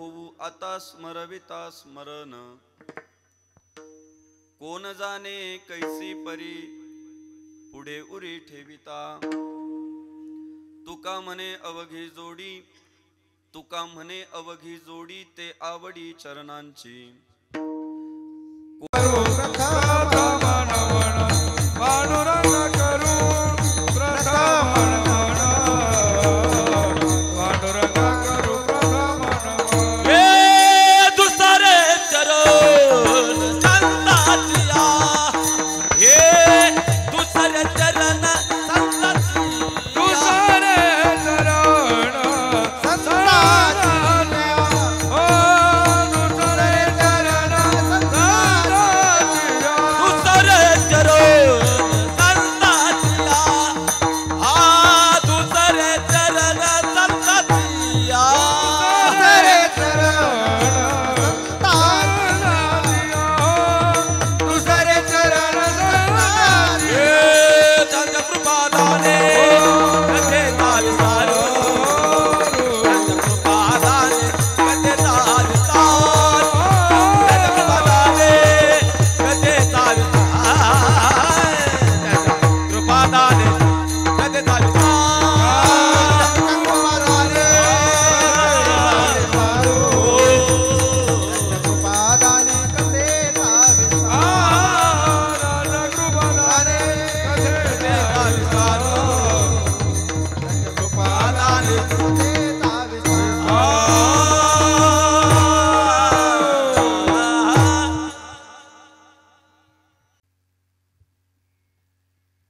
होऊ आता स्मरविता स्मरण, कोण जाणे कैसी परी पुढे उरी ठेविता। तुका म्हणे अवघी जोडी, तुका म्हणे अवघी जोडी, ते आवडी चरणांची।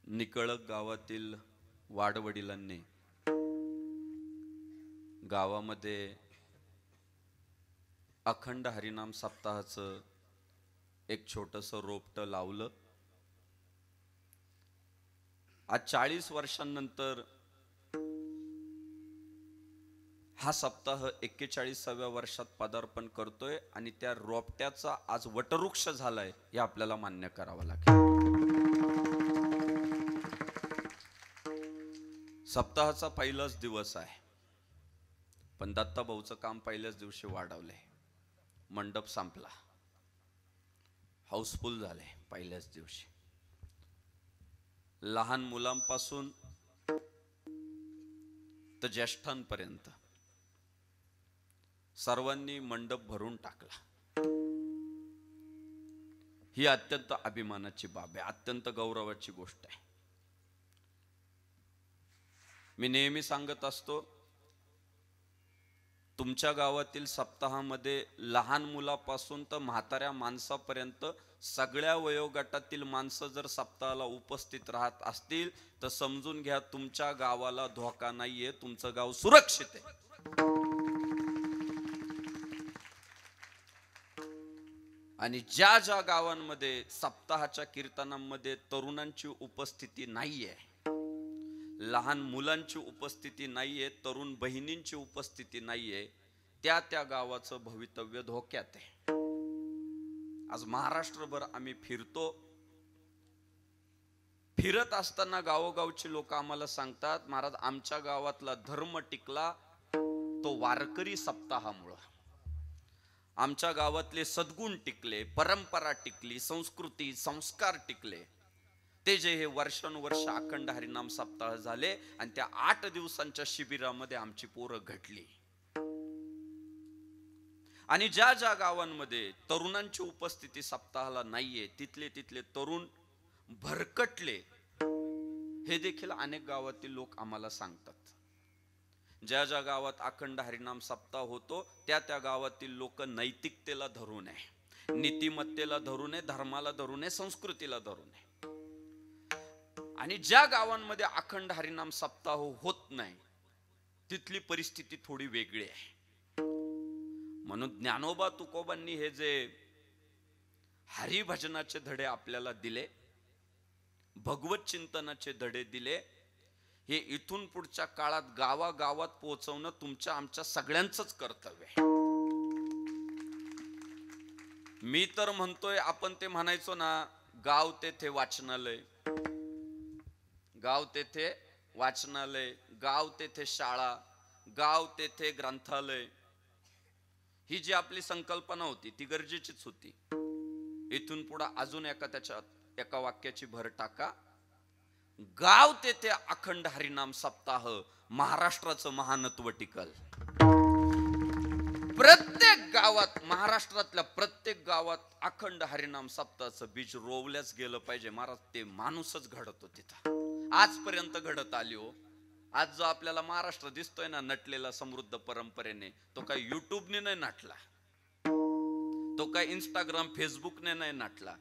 निकळक गावातील वाडवडिलांनी गावामध्ये अखंड हरिनाम सप्ताहाचं एक छोटंसं रोपटं लावलं। आज 40 वर्षांनंतर हा सप्ताह 41व्या वर्षात पदार्पण करतोय आणि त्या रोपट्याचा आज वटवृक्ष झालाय हे आपल्याला मान्य करावं लागेल। सप्ताहाचा पहिलाच दिवस आहे, पण दत्ता भाऊचं काम पहिल्याच दिवशी वाढवलंय। मंडप संपला, हाऊसफुल झाले पहिल्याच दिवशी। लहान मुलांपासून तर ज्येष्ठांपर्यंत सर्वांनी मंडप भरून टाकला। ही अत्यंत अभिमानाची बाब आहे, अत्यंत गौरवाची गोष्ट आहे। मी नेहमी सांगत असतो, तुमच्या गावातील सप्ताहामध्ये लहान मुलापासून तर म्हाताऱ्या माणसापर्यंत सगळ्या वयोगटातील माणसं जर सप्ताहाला उपस्थित राहत असतील तर समजून घ्या तुमच्या गावाला धोका नाहीये, तुमचं गाव सुरक्षित आहे। आणि ज्या ज्या गावांमध्ये सप्ताहाच्या कीर्तनांमध्ये तरुणांची उपस्थिती नाहीये, लहान मुलांची उपस्थिती नाहीये, तरुण बहिणींची उपस्थिती नाहीये, त्या त्या गावाचं भवितव्य धोक्यात आहे। आज महाराष्ट्रभर आम्ही फिरतो, फिरत असताना गावोगावची लोक आम्हाला सांगतात, महाराज आमच्या गावातला धर्म टिकला तो वारकरी सप्ताहामुळे। आमच्या गावातले सद्गुण टिकले, परंपरा टिकली, संस्कृती संस्कार टिकले, ते जे हे वर्षानुवर्ष अखंड हरिनाम सप्ताह झाले आणि त्या 8 दिवसांच्या शिबिरामध्ये आमची पोरं घडली। आणि ज्या ज्या गावांमध्ये तरुणांची उपस्थिती सप्ताहाला नाहीये, तिथले तिथले तरुण भरकटले, हे देखील अनेक गावातील लोक आम्हाला सांगतात। ज्या ज्या गावात अखंड हरिनाम सप्ताह होतो त्या त्या गावातील लोक नैतिकतेला धरून आहे, नीतिमत्तेला धरून आहे, धर्माला धरून आहे, संस्कृतीला धरून आहे। आणि ज्या गावांमध्ये अखंड हरिनाम सप्ताह होत नाही तिथली परिस्थिती थोडी वेगळी आहे। म्हणून ज्ञानोबा तुकोबांनी हे जे हरिभजनाचे धडे आपल्याला दिले, भगवत चिंतनाचे धडे दिले, हे इथून पुढच्या काळात गावागावात पोहोचवणं तुमच्या आमच्या सगळ्यांचंच कर्तव्य आहे। मी तर म्हणतोय, आपण ते म्हणायचो ना, गाव तेथे वाचनालय, गाव तेथे वाचनालय, गाव तेथे शाळा, गाव तेथे ग्रंथालय। ही जी आपली संकल्पना होती ती गरजेचीच होती. इथून पुढे अजून त्याच्यात एका वाक्याची भर टाका. गाव तेथे अखंड हरिनाम सप्ताह, महाराष्ट्राचं महानत्व टिकल. प्रत्येक गावात, महाराष्ट्रातल्या प्रत्येक गावात अखंड हरिनाम सप्ताहाचं बीज रोवल्याच गेलं पाहिजे. महाराज ते माणूसच घडतो तिथं, आजपर्यंत घडत आली हो. आज जो आपल्याला महाराष्ट्र दिसतोय ना नटलेला समृद्ध परंपरेने, तो काही युट्यूबने नाही नाटला, तो काय इंस्टाग्राम फेसबुकने नाही नाटला,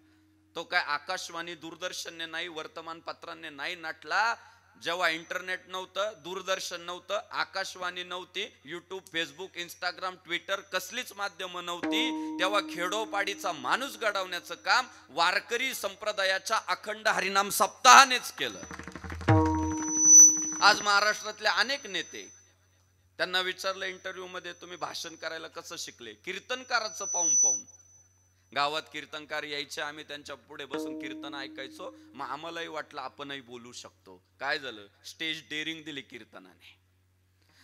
तो काय आकाशवाणी दूरदर्शनने नाही, वर्तमानपत्रांनी नाही नाटला. जेव्हा इंटरनेट नव्हतं, दूरदर्शन नव्हतं, आकाशवाणी नव्हती, युट्यूब, फेसबुक, इंस्टाग्राम, ट्विटर कसलीच माध्यमं नव्हती, तेव्हा खेडोपाडीचा माणूस घडवण्याचं काम वारकरी संप्रदायाच्या अखंड हरिनाम सप्ताहानेच केलं. आज महाराष्ट्रातले अनेक नेते, त्यांना विचारलं इंटरव्ह्यू मध्ये, तुम्ही भाषण करायला कसं शिकले? कीर्तनकाराचं पाहून पाहून. गावात कीर्तनकार यायचे, आम्ही त्यांच्या पुढे बसून कीर्तन ऐकायचो, मग आम्हालाही वाटलं आपणही बोलू शकतो. काय झालं? स्टेज डेअरिंग दिली कीर्तनाने.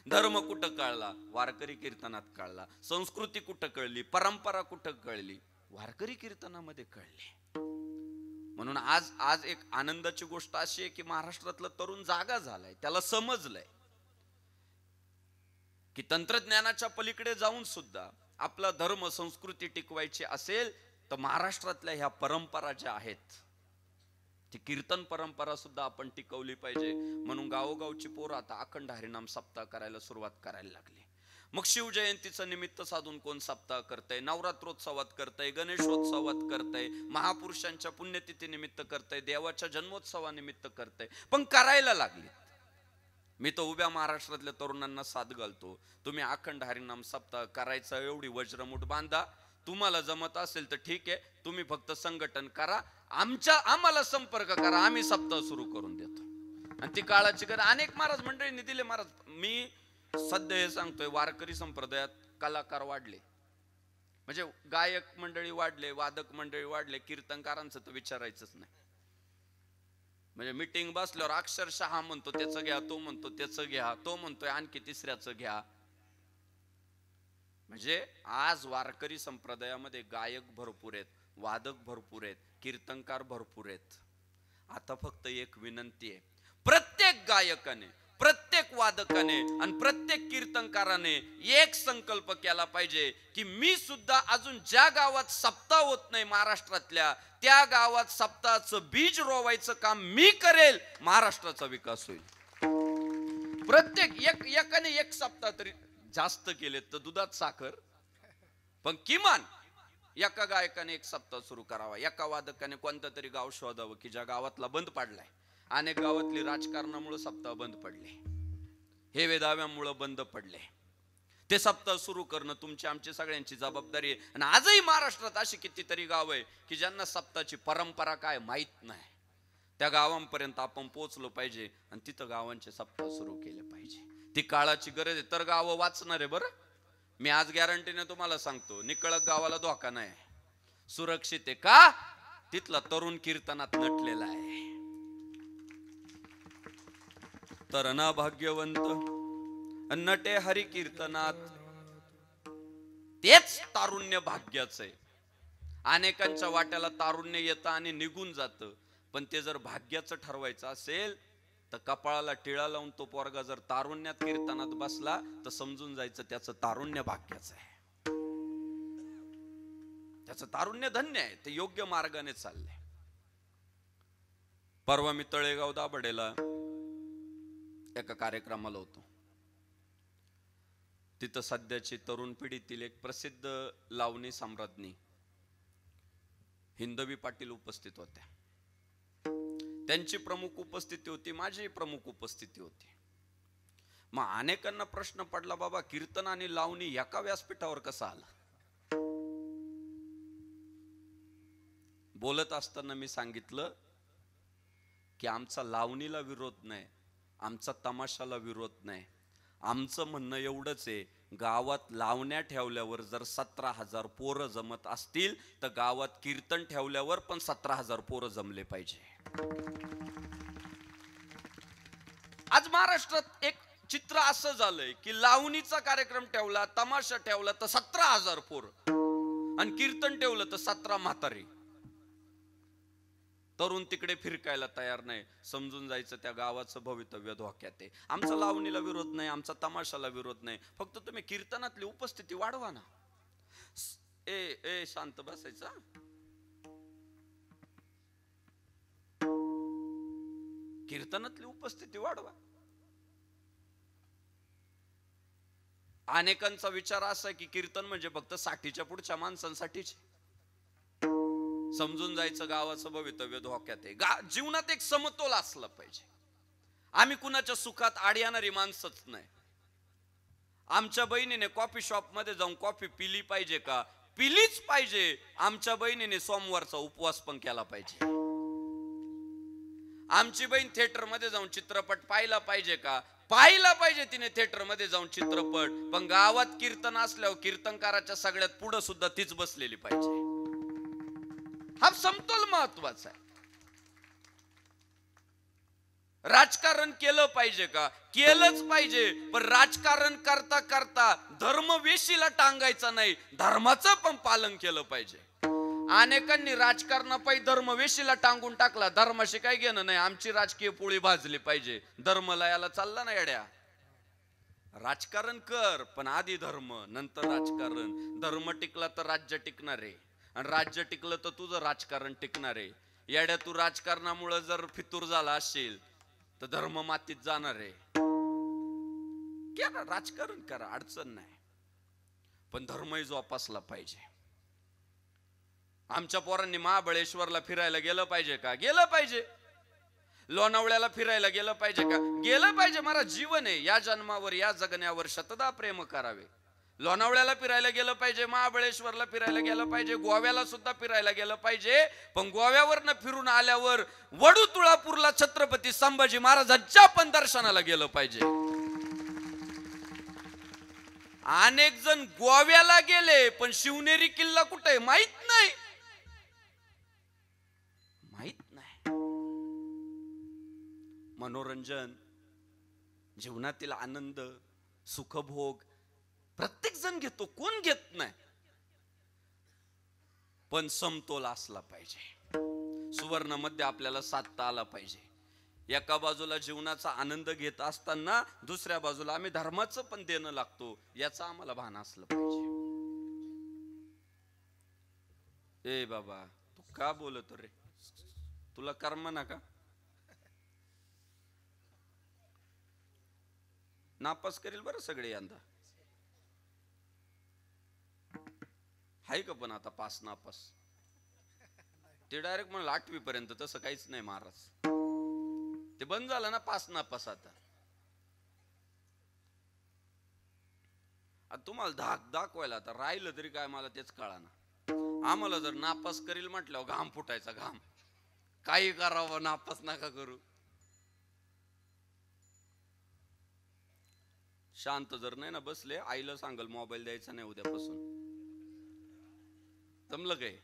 धर्म कुठं कळला? वारकरी कीर्तनात कळला. संस्कृती कुठं कळली? परंपरा कुठं कळली? वारकरी कीर्तनामध्ये कळली. म्हणून आज एक आनंदाची गोष्ट अशी आहे की महाराष्ट्रातलं तरुण जागा झालाय, त्याला समजलंय की तंत्रज्ञानाच्या पलीकडे जाऊन सुद्धा आपला धर्म संस्कृती टिकवायची असेल तर महाराष्ट्रातल्या ह्या परंपरा ज्या आहेत, ती कीर्तन परंपरा सुद्धा आपण टिकवली पाहिजे. म्हणून गावोगावची पोरं आता अखंड हरिनाम सप्ताह करायला सुरुवात करायला लागली. मग शिवजयंतीचं निमित्त साधून कोण सप्ताह करतंय, नवरात्रोत्सवात करतंय, गणेशोत्सवात करतंय, महापुरुषांच्या पुण्यतिथी निमित्त करतंय, देवाच्या जन्मोत्सवानिमित्त करतंय, पण करायला लागली. मी तर उभ्या महाराष्ट्रातल्या तरुणांना साथ घालतो, तुम्ही अखंड हरिनाम सप्ताह करायचा, एवढी वज्रमूठ बांधा. तुम्हाला जमत असेल तर ठीक आहे, तुम्ही फक्त संघटन करा, आम्हाला संपर्क करा, आम्ही सप्ताह सुरू करून देतो. आणि ती काळाची गरज अनेक महाराज मंडळींनी दिले. महाराज मी सध्या हे सांगतोय, वारकरी संप्रदायात कलाकार वाढले, म्हणजे गायक मंडळी वाढले, वादक मंडळी वाढले, कीर्तनकारांचं तर विचारायचंच नाही. म्हणजे मीटिंग बसल्यावर अक्षरशः हा म्हणतो त्याचं घ्या, तो म्हणतो त्याचं घ्या, तो म्हणतोय आणखी तिसऱ्याचं घ्या. म्हणजे आज वारकरी संप्रदायामध्ये गायक भरपूर आहेत, वादक भरपूर आहेत, कीर्तनकार भरपूर आहेत. आता फक्त एक विनंती आहे, प्रत्येक गायकाने, प्रत्येक वादकाने आणि प्रत्येक कीर्तनकाराने एक संकल्प केला पाहिजे की मी सुद्धा अजून ज्या गावात सप्ताह होत नाही महाराष्ट्रातल्या, त्या गावात सप्ताहाचं बीज रोवायचं काम मी करेल, महाराष्ट्राचा विकास होईल. प्रत्येक एकाने एक सप्ताह तरी, जास्त केले तर दुधात साखर, पण किमान एका गायकाने एक सप्ताह सुरू करावा, एका वादकाने कोणतं तरी गाव शोधावं की ज्या गावातला बंद पडलाय. अनेक गावातली राजकारणामुळे सप्ताह बंद पडले, हे वेदाव्यामुळे बंद पडले. ते सप्ताह सुरू करणं तुमची आमची सगळ्यांची जबाबदारी आहे. आणि आजही महाराष्ट्रात अशी कितीतरी गाव आहे की ज्यांना सप्ताहाची परंपरा काय माहित नाही. त्या गावांपर्यंत आपण पोहोचलो पाहिजे आणि तिथं गावांचे सप्ताह सुरू केले पाहिजे. ती काळाची गरज आहे, तर गावं वाचणार आहे. बरं, मी आज गॅरंटीने तुम्हाला सांगतो, निकळक गावाला धोका नाही, सुरक्षित आहे. का? तिथला तरुण कीर्तनात नटलेला आहे. तरणा भाग्यवंत नटे हरी कीर्तनात, तेच तारुण्य भाग्याचं आहे. अनेकांच्या वाट्याला तारुण्य येतं आणि निघून जातं, पण ते जर भाग्याचं ठरवायचं असेल तर कपाळाला टिळा लावून तो पोरगा जर तारुण्यात कीर्तनात बसला तर समजून जायचं त्याचं तारुण्य भाग्याचं आहे, त्याचं तारुण्य धन्य आहे, ते योग्य मार्गाने चाललंय. परवा मी तळेगाव दाभडेला एका कार्यक्रमाला होतो. तिथं सध्याची तरुण पिढीतील एक प्रसिद्ध लावणी सम्राज्ञी हिंदवी पाटील उपस्थित होत्या. त्यांची प्रमुख उपस्थिती होती, माझी प्रमुख उपस्थिती होती. मग अनेकांना प्रश्न पडला, बाबा कीर्तन आणि लावणी एका व्यासपीठावर कसं आलं? बोलत असताना मी सांगितलं की आमचा लावणीला विरोध नाही, आमचा तमाशाला विरोध नाही. आमचं म्हणणं एवढंच आहे, गावात लावण्या ठेवल्यावर जर 17,000 पोरं जमत असतील तर गावात कीर्तन ठेवल्यावर पण 17,000 पोरं जमले पाहिजे. आज महाराष्ट्रात एक चित्र असं झालंय की लावणीचा कार्यक्रम ठेवला, तमाशा ठेवला तर 17,000 पोर, आणि कीर्तन ठेवलं तर 17 म्हातारी. तरुण तिकडे फिरकायला तयार नाही. समजून जायचं त्या गावाचं भवितव्य धोक्यात आहे. आमचा लावणीला विरोध नाही, आमचा तमाशाला विरोध नाही, फक्त तुम्ही कीर्तनातली उपस्थिती वाढवा ना. ए ए शांत बसायचा. कीर्तनातली उपस्थिती वाढवा. अनेकांचा विचार असा आहे की कीर्तन म्हणजे फक्त 60च्या पुढच्या माणसांसाठीच. समजून जायचं गावाचं भवितव्य धोक्यात आहे. जीवनात एक समतोल असला पाहिजे. आम्ही कुणाच्या सुखात आड येणारी माणसंच नाही. आमच्या बहिणीने कॉफी शॉप मध्ये जाऊन कॉफी पिली पाहिजे का? पिलीच पाहिजे. आमच्या बहिणीने सोमवारचा उपवास पण केला पाहिजे. आमची बहीण थिएटर मध्ये जाऊन चित्रपट पाहिला पाहिजे का? पाहिला पाहिजे तिने थिएटर मध्ये जाऊन चित्रपट. पण गावात कीर्तन असल्यावर कीर्तनकाराच्या सगळ्यात पुढे सुद्धा तीच बसलेली पाहिजे. हा समतोल महत्वाचा आहे. राजकारण केलं पाहिजे का? केलंच पाहिजे, पण राजकारण करता करता धर्म वेशीला टांगायचा नाही, धर्माचं पण पालन केलं पाहिजे. अनेकांनी राजकारणापायी धर्म वेशीला टांगून टाकला. धर्माशी काही घेणं नाही, आमची राजकीय पोळी भाजली पाहिजे. धर्मलयाला चालला ना येड्या. राजकारण कर, पण आधी धर्म नंतर राजकारण. धर्म टिकला तर राज्य टिकणार आहे, आणि राज्य टिकलं तर तुझं राजकारण टिकणार आहे. येड्या, तू राजकारणामुळे जर फितूर झाला असेल तर धर्म मातीत जाणार आहे. करा राजकारण, करा, अडचण नाही, पण धर्मही जोपासला पाहिजे. आमच्या पोरांनी महाबळेश्वरला फिरायला गेलं पाहिजे का? गेलं पाहिजे. लोणावळ्याला फिरायला गेलं पाहिजे का? गेलं पाहिजे. मला जीवन आहे, या जन्मावर या जगण्यावर शतदा प्रेम करावे. लोणावळ्याला फिरायला गेलं पाहिजे, महाबळेश्वरला फिरायला गेलं पाहिजे, गोव्याला सुद्धा फिरायला गेलं पाहिजे. पण गोव्यावरनं फिरून आल्यावर वडू तुळापूरला छत्रपती संभाजी महाराजांच्या पण दर्शनाला गेलं पाहिजे. अनेक जण गोव्याला गेले पण शिवनेरी किल्ला कुठे माहित नाही. मनोरंजन, जीवनातील आनंद, सुखभोग प्रत्येक जण घेतो, कोण घेत नाही, पण समतोल असला पाहिजे. सुवर्ण मध्ये आपल्याला साधता आला पाहिजे. एका बाजूला जीवनाचा आनंद घेत असताना दुसऱ्या बाजूला आम्ही धर्माचं पण देणं लागतो, याचा आम्हाला भान असलं पाहिजे. ए बाबा, तू का बोलतो रे? तुला कर्म ना का? नापास करेल बरं सगळे यंदा. हाय का? पण आता पास नापास ते डायरेक्ट म्हणलं 8वी पर्यंत. तसं काहीच नाही महाराज, ते बंद झालं ना पास नापास. आता तुम्हाला धाक दाखवायला आता राहिलं तरी काय मला तेच कळाना. आम्हाला जर नापास करील म्हटल्यावर घाम फुटायचा. घाम काही करावं, नापास नका करू. शांत जर नाही ना बसले, आईला सांगल मोबाईल द्यायचा नाही उद्यापासून. जमलं काय?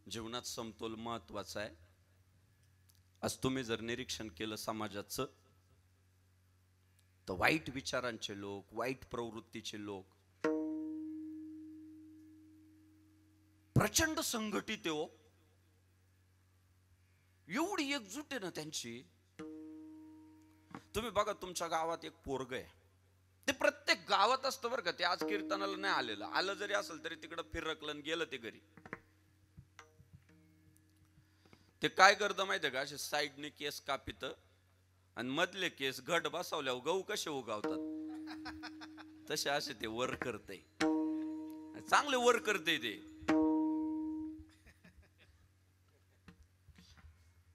जीवनात समतोल महत्वाचा आहे. आज तुम्ही जर निरीक्षण केलं समाजाचं, तर वाईट विचारांचे लोक, वाईट प्रवृत्तीचे लोक प्रचंड संघटित आहे. एवढी एकजूट आहे ना त्यांची. तुम्ही बघा, तुमच्या गावात एक पोरग आहे, ते प्रत्येक गावात असतं बरं का. ते आज कीर्तनाला नाही आलेलं, आलं जरी असेल तरी तिकडं फिरकलं गेलं ते घरी. ते काय करतं माहितीये का? असे साईडने केस कापित आणि मधले केस घट बसवल्यावर गहू कसे उगावतात तसे असे ते वर करते. चांगले वर करते ते.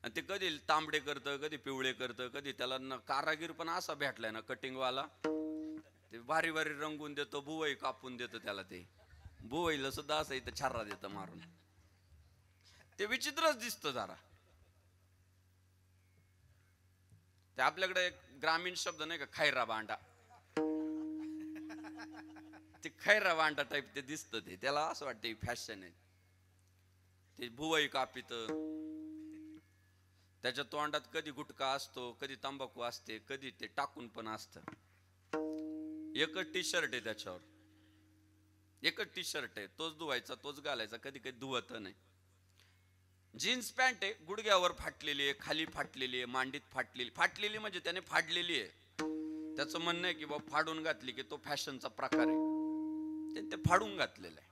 आणि ते कधी तांबडे करतं, कधी पिवळे करतं, कधी त्याला कारागीर पण असा भेटलाय ना कटिंग वाला, ते भारी भारी रंगून देतो, बुवई कापून देतो त्याला. ते बुवईला सुद्धा असं इथं छर्रा देतं मारून. ते विचित्रच दिसतं जरा. ते आपल्याकडे एक ग्रामीण शब्द नाही का, खैरा बांडा. ते खैरा बांडा टाईप ते दिसतं. ते त्याला असं वाटतं फॅशन आहे. ते बुवई कापित, त्याच्या तोंडात कधी गुटखा असतो, कधी तंबाखू असते, कधी ते टाकून पण असतं. एकच टी शर्ट आहे त्याच्यावर, एकच टी शर्ट आहे, तोच धुवायचा, तोच घालायचा, कधी कधी धुवत नाही. जीन्स पॅन्ट आहे, गुडघ्यावर फाटलेली आहे, खाली फाटलेली आहे, मांडीत फाटलेली म्हणजे त्याने फाडलेली आहे. त्याचं म्हणणं आहे की बाबा फाडून घातली की तो फॅशनचा प्रकार आहे, ते फाडून घातलेलं आहे.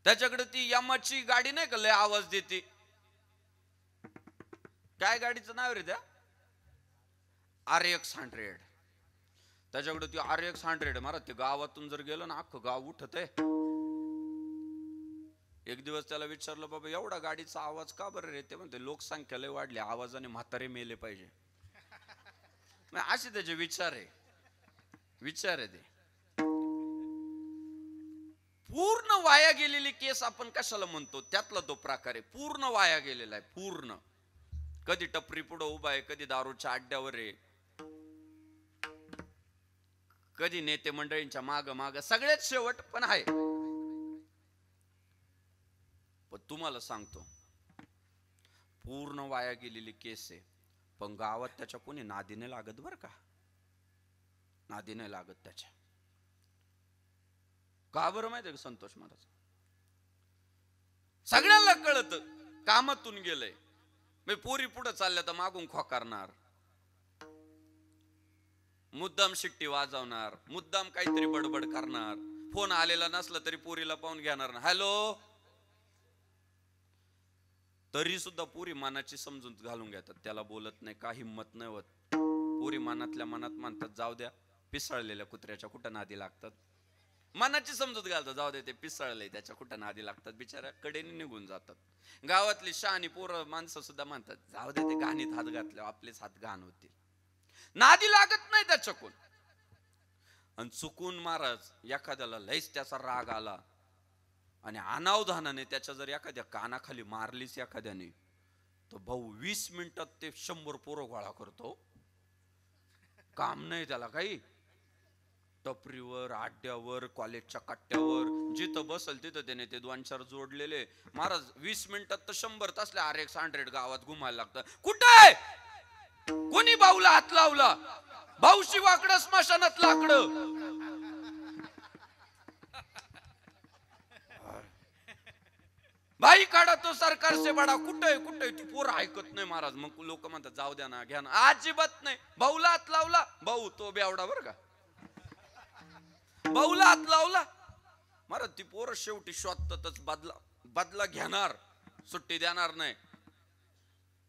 त्याच्याकडे ती यामाची गाडी नाही का लय आवाज देते, काय गाडीचं नाव रे त्या, RX-100. त्याच्याकडे ती RX-100 मारा, ते गावातून जर गेलं ना अख्खं गाव उठत आहे. एक दिवस त्याला विचारलं, बाबा एवढा गाडीचा आवाज का बरं रे? ते म्हणते लोकसंख्या लय वाढली, आवाजाने म्हातारे मेले पाहिजे. असे त्याचे विचार आहे ते. पूर्ण वाया गेलेली केस आपण कशाला म्हणतो, त्यातला तो प्रकार आहे. पूर्ण वाया गेलेला आहे, पूर्ण. कधी टपरी पुढे उभा आहे, कधी दारूच्या अड्ड्यावर आहे, कधी नेते मंडळींच्या माग सगळ्यात शेवट पण आहे. पण तुम्हाला सांगतो, पूर्ण वाया गेलेली केस आहे, पण गावात त्याच्या कोणी नादी नाही लागत बरं का, नादी नाही लागत त्याच्या. का बरं माहिती आहे का संतोष महाराज? सगळ्यांना कळत कामातून गेलंय, पोरी पुढे चालल्या तर मागून खोकारणार, मुद्दाम शिट्टी वाजवणार, मुद्दाम काहीतरी बडबड करणार, फोन आलेला नसला तरी पोरीला पाहून घेणार ना, हॅलो. तरी सुद्धा पोरी मनाची समजून घालून घेतात, त्याला बोलत नाही, काही हिंमत नाही होत. पोरी मनातल्या मनात म्हणतात, जाऊ द्या, पिसळलेल्या कुत्र्याच्या कुठं नादी लागतात. मनाची समजूत घालतात, जाऊ दे ते पिसळले, त्याच्या कुठं नादी लागतात, बिचारा कडेने निघून जातात. गावातली शहाणी पोरं माणसं सुद्धा म्हणतात, जाऊ दे ते घाणीत हात घातले, आपलेच हात घाण होतील, नादी लागत नाही त्याच्या कोण. आणि चुकून महाराज एखाद्याला लयच त्याचा राग आला आणि अनावधानाने त्याच्या जर एखाद्या कानाखाली मारलीच एखाद्याने, तर भाऊ 20 मिनिटात ते 100 पोरं गोळा करतो. काम नाही त्याला काही, टपरीवर, अड्ड्यावर, कॉलेजच्या कट्ट्यावर, जिथं बसल तिथं त्याने ते 2-4 जोडलेले. महाराज 20 मिनिटात तर 100 तासले RX-100 गावात घुमायला लागतं. कुठे कोणी भाऊला हात लावला, भाऊशी वाकडं स्मशानात लाकडं. भाई काढा तो सरकार से बडा, कुठे ती पोरं ऐकत नाही महाराज. मग लोक म्हणतात, जाऊ द्या ना, घ्या ना. अजिबात नाही. भाऊला हात लावला, भाऊ तो बेवडा बरं का, भाऊला हात लावला महाराज, ती पोरं शेवटी शोधतातच, बदला घेणार, सुट्टी देणार नाही.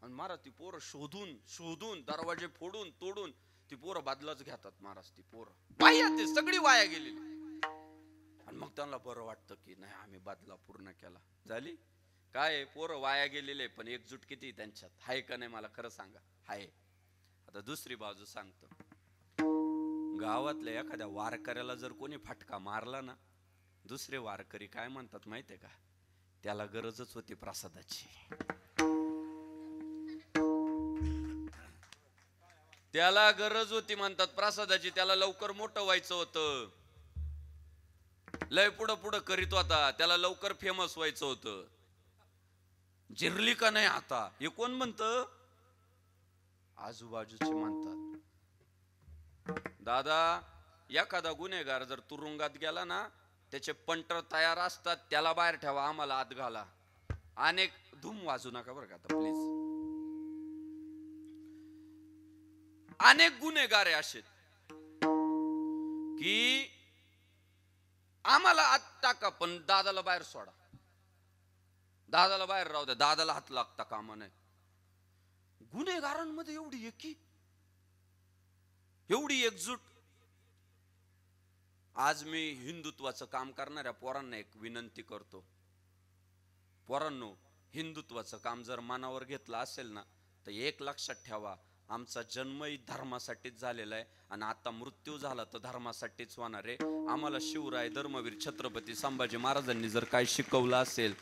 आणि महाराज ती पोरं शोधून दरवाजे फोडून तोडून ती पोरं बदलाच घेतात महाराज. ती पोरं वाया, ते सगळी वाया गेलेली. आणि मग त्यांना बरं वाटतं की नाही, आम्ही बदला पूर्ण केला. झाली काय, पोरं वाया गेलेले, पण एकजूट किती त्यांच्यात हाय का नाही मला खरं सांगा, हाय. आता दुसरी बाजू सांगतो, गावातल्या एखाद्या वारकऱ्याला जर कोणी फटका मारला ना, दुसरे वारकरी काय म्हणतात माहितीये का, त्याला गरजच होती प्रसादाची, त्याला गरज होती म्हणतात प्रसादाची, त्याला लवकर मोठं व्हायचं होतं, लय पुढं करीत होता, त्याला लवकर फेमस व्हायचं होतं. जिरली का नाही आता, हे कोण म्हणतं, आजूबाजूचे म्हणतात. दादा, एखादा गुन्हेगार जर तुरुंगात गेला ना, त्याचे पंटर तयार असतात, त्याला बाहेर ठेवा, आम्हाला आत घाला. अनेक धूम वाजू नका बरं का आता प्लीज. अनेक गुन्हेगार असे की आम्हाला आत टाका, पण दादाला बाहेर सोडा, दादाला बाहेर राहू द्या, दादाला हात लागता कामा नाही. गुन्हेगारांमध्ये एवढी एकी, एवढी एकजूट. आज मी हिंदुत्वाचं काम करणाऱ्या पोरांना एक विनंती करतो, पोरांनो, हिंदुत्वाचं काम जर मनावर घेतलं असेल ना, तर एक लक्षात ठेवा, आमचा जन्मही धर्मासाठीच झालेला आहे आणि आता मृत्यू झाला तर धर्मासाठीच होणार आहे. आम्हाला शिवराय धर्मवीर छत्रपती संभाजी महाराजांनी जर काय शिकवलं असेल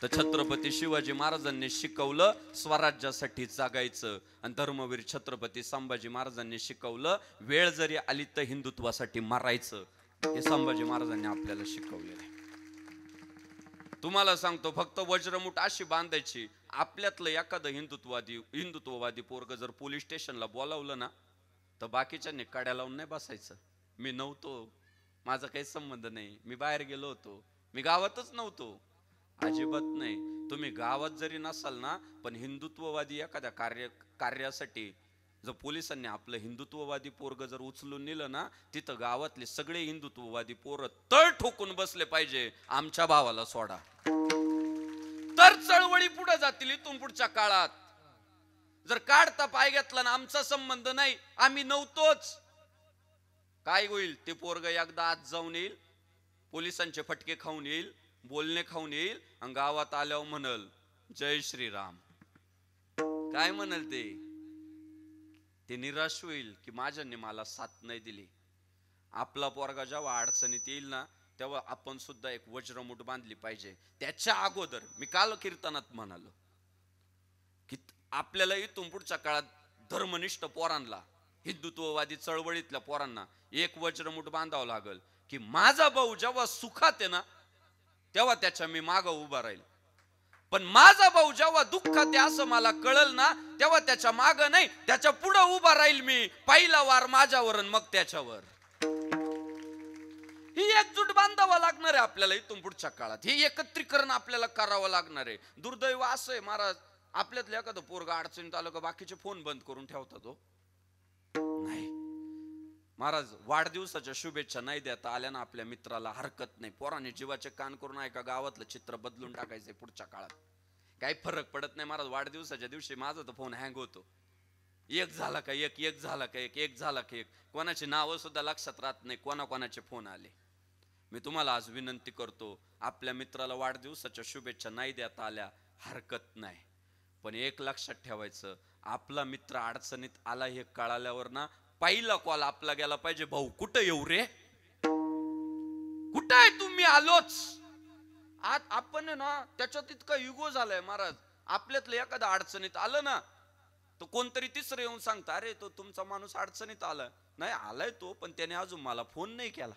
तर छत्रपती शिवाजी महाराजांनी शिकवलं स्वराज्यासाठी जागायचं, आणि धर्मवीर छत्रपती संभाजी महाराजांनी शिकवलं वेळ जरी आली तर हिंदुत्वासाठी मरायचं. हे संभाजी महाराजांनी आपल्याला शिकवलेलं आहे. तुम्हाला सांगतो, फक्त वज्रमुठ अशी बांधायची, आपल्यातलं एखादं हिंदुत्ववादी पोरग जर पोलीस स्टेशनला बोलावलं ना, तर बाकीच्यांनी काड्या लावून नाही बसायचं. मी नव्हतो, माझा काही संबंध नाही, मी बाहेर गेलो होतो, मी गावातच नव्हतो. अजिबात नाही. तुम्ही गावात जरी नसाल ना, पण हिंदुत्ववादी एखाद्या कार्यासाठी जर पोलिसांनी आपलं हिंदुत्ववादी पोरग जर उचलून नेलं ना, तिथं गावातले सगळे हिंदुत्ववादी पोरं तळ ठोकून बसले पाहिजे, आमच्या भावाला सोडा. तर चळवळी पुढे जातील इथून पुढच्या काळात. जर काढता पाय घेतला ना, आमचा संबंध नाही, आम्ही नव्हतोच, काय होईल? ते पोरग एकदा आत जाऊन येईल, पोलिसांचे फटके खाऊन येईल, बोलणे खाऊन येईल, आणि गावात आल्यावर म्हणल जय श्रीराम. काय म्हणल ते निराश होईल की माझ्यांनी मला साथ नाही दिली. आपला पोरगा जेव्हा अडचणीत येईल ना, तेव्हा आपण सुद्धा एक वज्रमुठ बांधली पाहिजे. त्याच्या अगोदर मी काल कीर्तनात म्हणालो की आपल्याला इथून पुढच्या काळात धर्मनिष्ठ पोरांना, हिंदुत्ववादी चळवळीतल्या पोरांना एक वज्रमुठ बांधावं लागल की माझा भाऊ जेव्हा सुखात आहे ना, तेव्हा त्याच्या मी माग उभा राहील. पण माझा भाऊ जेव्हा दुःखात आहे असं मला कळल ना, तेव्हा त्याच्या माग नाही, त्याच्या पुढे उभा राहील मी. पहिला वार माझ्यावर, मग त्याच्यावर. ही एकजूट बांधावा लागणार आहे आपल्याला इथून पुढच्या काळात. हे एकत्रीकरण आपल्याला करावं लागणार आहे. दुर्दैव असं आहे महाराज, आपल्यातलं एखादं पोरगा अडचणीत आलं का बाकीचे फोन बंद करून ठेवतात. हो नाही महाराज, वाढदिवसाच्या शुभेच्छा नाही देता आल्या ना आपल्या मित्राला, हरकत नाही. पोराने जीवाचे कान करून ऐका, गावातलं चित्र बदलून टाकायचंय पुढच्या काळात. काही फरक पडत नाही महाराज. वाढदिवसाच्या दिवशी माझा तर फोन हँग होतो. एक झाला का एक झाला का एक झाला का एक, कोणाची नावं सुद्धा लक्षात राहत नाही, कोणाचे फोन आले. मी तुम्हाला आज विनंती करतो, आपल्या मित्राला वाढदिवसाच्या शुभेच्छा नाही देता आल्या हरकत नाही, पण एक लक्षात ठेवायचं, आपला मित्र अडचणीत आला हे कळाल्यावर ना, पहिला कॉल आपला गेला पाहिजे, भाऊ कुठं येऊ रे, कुठं आहे तुम्ही, आलोच. आज आपण ना त्याच्यात इतका युगो झालाय महाराज. आपल्यातलं एखादा अडचणीत आलं ना, तो कोणतरी तिसरं येऊन सांगता, अरे तो तुमचा माणूस अडचणीत आला नाही, आलाय तो, पण त्याने अजून मला फोन नाही केला.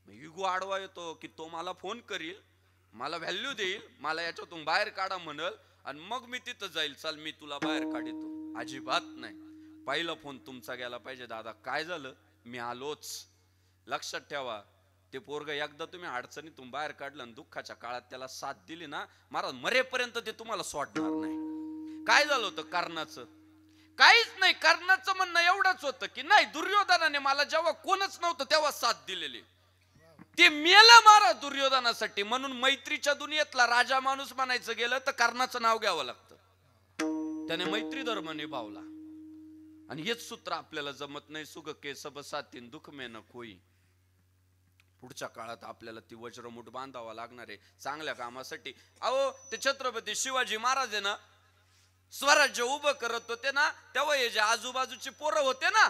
युगो आडवा येतो की तो मला फोन करील, मला व्हॅल्यू देईल, मला याच्यातून बाहेर काढा म्हणल, आणि मग मी तिथं जाईल, चल मी तुला बाहेर काढतो. अजिबात नाही. पहिला फोन तुमचा गेला पाहिजे, दादा काय झालं, मी आलोच. लक्षात ठेवा, ते पोरग एकदा तुम्ही अडचणीतून बाहेर काढलं आणि दुःखाच्या काळात त्याला साथ दिली ना महाराज, मरेपर्यंत ते तुम्हाला सोडणार नाही. काय झालं होतं कर्णाचं? काहीच नाही. कर्णाचं म्हणणं एवढंच होतं की नाही, दुर्योधनाने मला जेव्हा कोणच नव्हतं तेव्हा साथ दिलेली. ते मेला महाराज दुर्योधनासाठी, म्हणून मैत्रीच्या दुनियेतला राजा माणूस म्हणायचं गेलं तर कर्णाचं नाव घ्यावं लागतं. त्याने मैत्री धर्म निभावला. आणि हेच सूत्र आपल्याला जमत नाही. सुख के सब साथीन दुःख में न कोई. पुढच्या काळात आपल्याला ती वज्रमुठ बांधावा लागणार आहे चांगल्या कामासाठी. अहो ते छत्रपती शिवाजी महाराज आहे ना, स्वराज्य उभं करत होते ना, तेव्हा हे जे आजूबाजूची पोरं होते ना,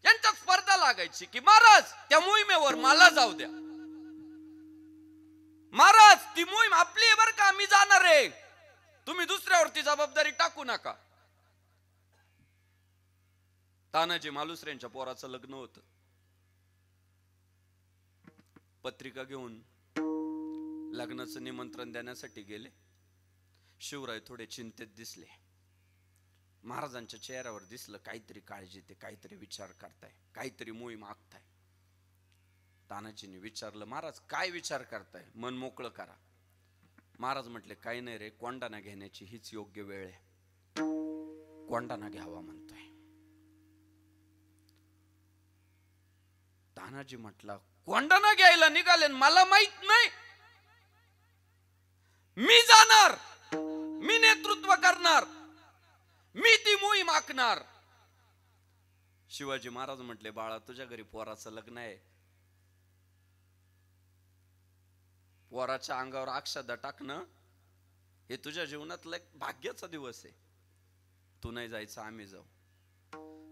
यांच्यात स्पर्धा लागायची की महाराज त्या मोहिमेवर मला जाऊ द्या, महाराज ती मोहीम आपली बर का, मी जाणार आहे, तुम्ही दुसऱ्यावरती जबाबदारी टाकू नका. तानाजी मालुसरेंच्या पोराचं लग्न होतं. पत्रिका घेऊन लग्नाचं निमंत्रण देण्यासाठी गेले. शिवराय थोडे चिंतेत दिसले. महाराजांच्या चेहऱ्यावर दिसलं काहीतरी काळजी, ते काहीतरी विचार करताय, काहीतरी मोहीम आखताय. तानाजीने विचारलं, महाराज काय विचार करताय, मन मोकळं करा. महाराज म्हटले, काही नाही रे, कोंडाणा घेण्याची हीच योग्य वेळ आहे, कोंडाणा घ्यावा म्हणतोय. तानाजी म्हटला, कोंडाणा घ्यायला निघाले, मला माहित नाही, मी जाणार, मी नेतृत्व करणार, मी ती मोहीम आखणार. शिवाजी महाराज म्हटले, बाळा तुझ्या घरी पोराचं लग्न आहे, पोराच्या अंगावर अक्षदा टाकणं हे तुझ्या जीवनातला एक भाग्याचा दिवस आहे, तू नाही जायचं आम्ही जाऊ.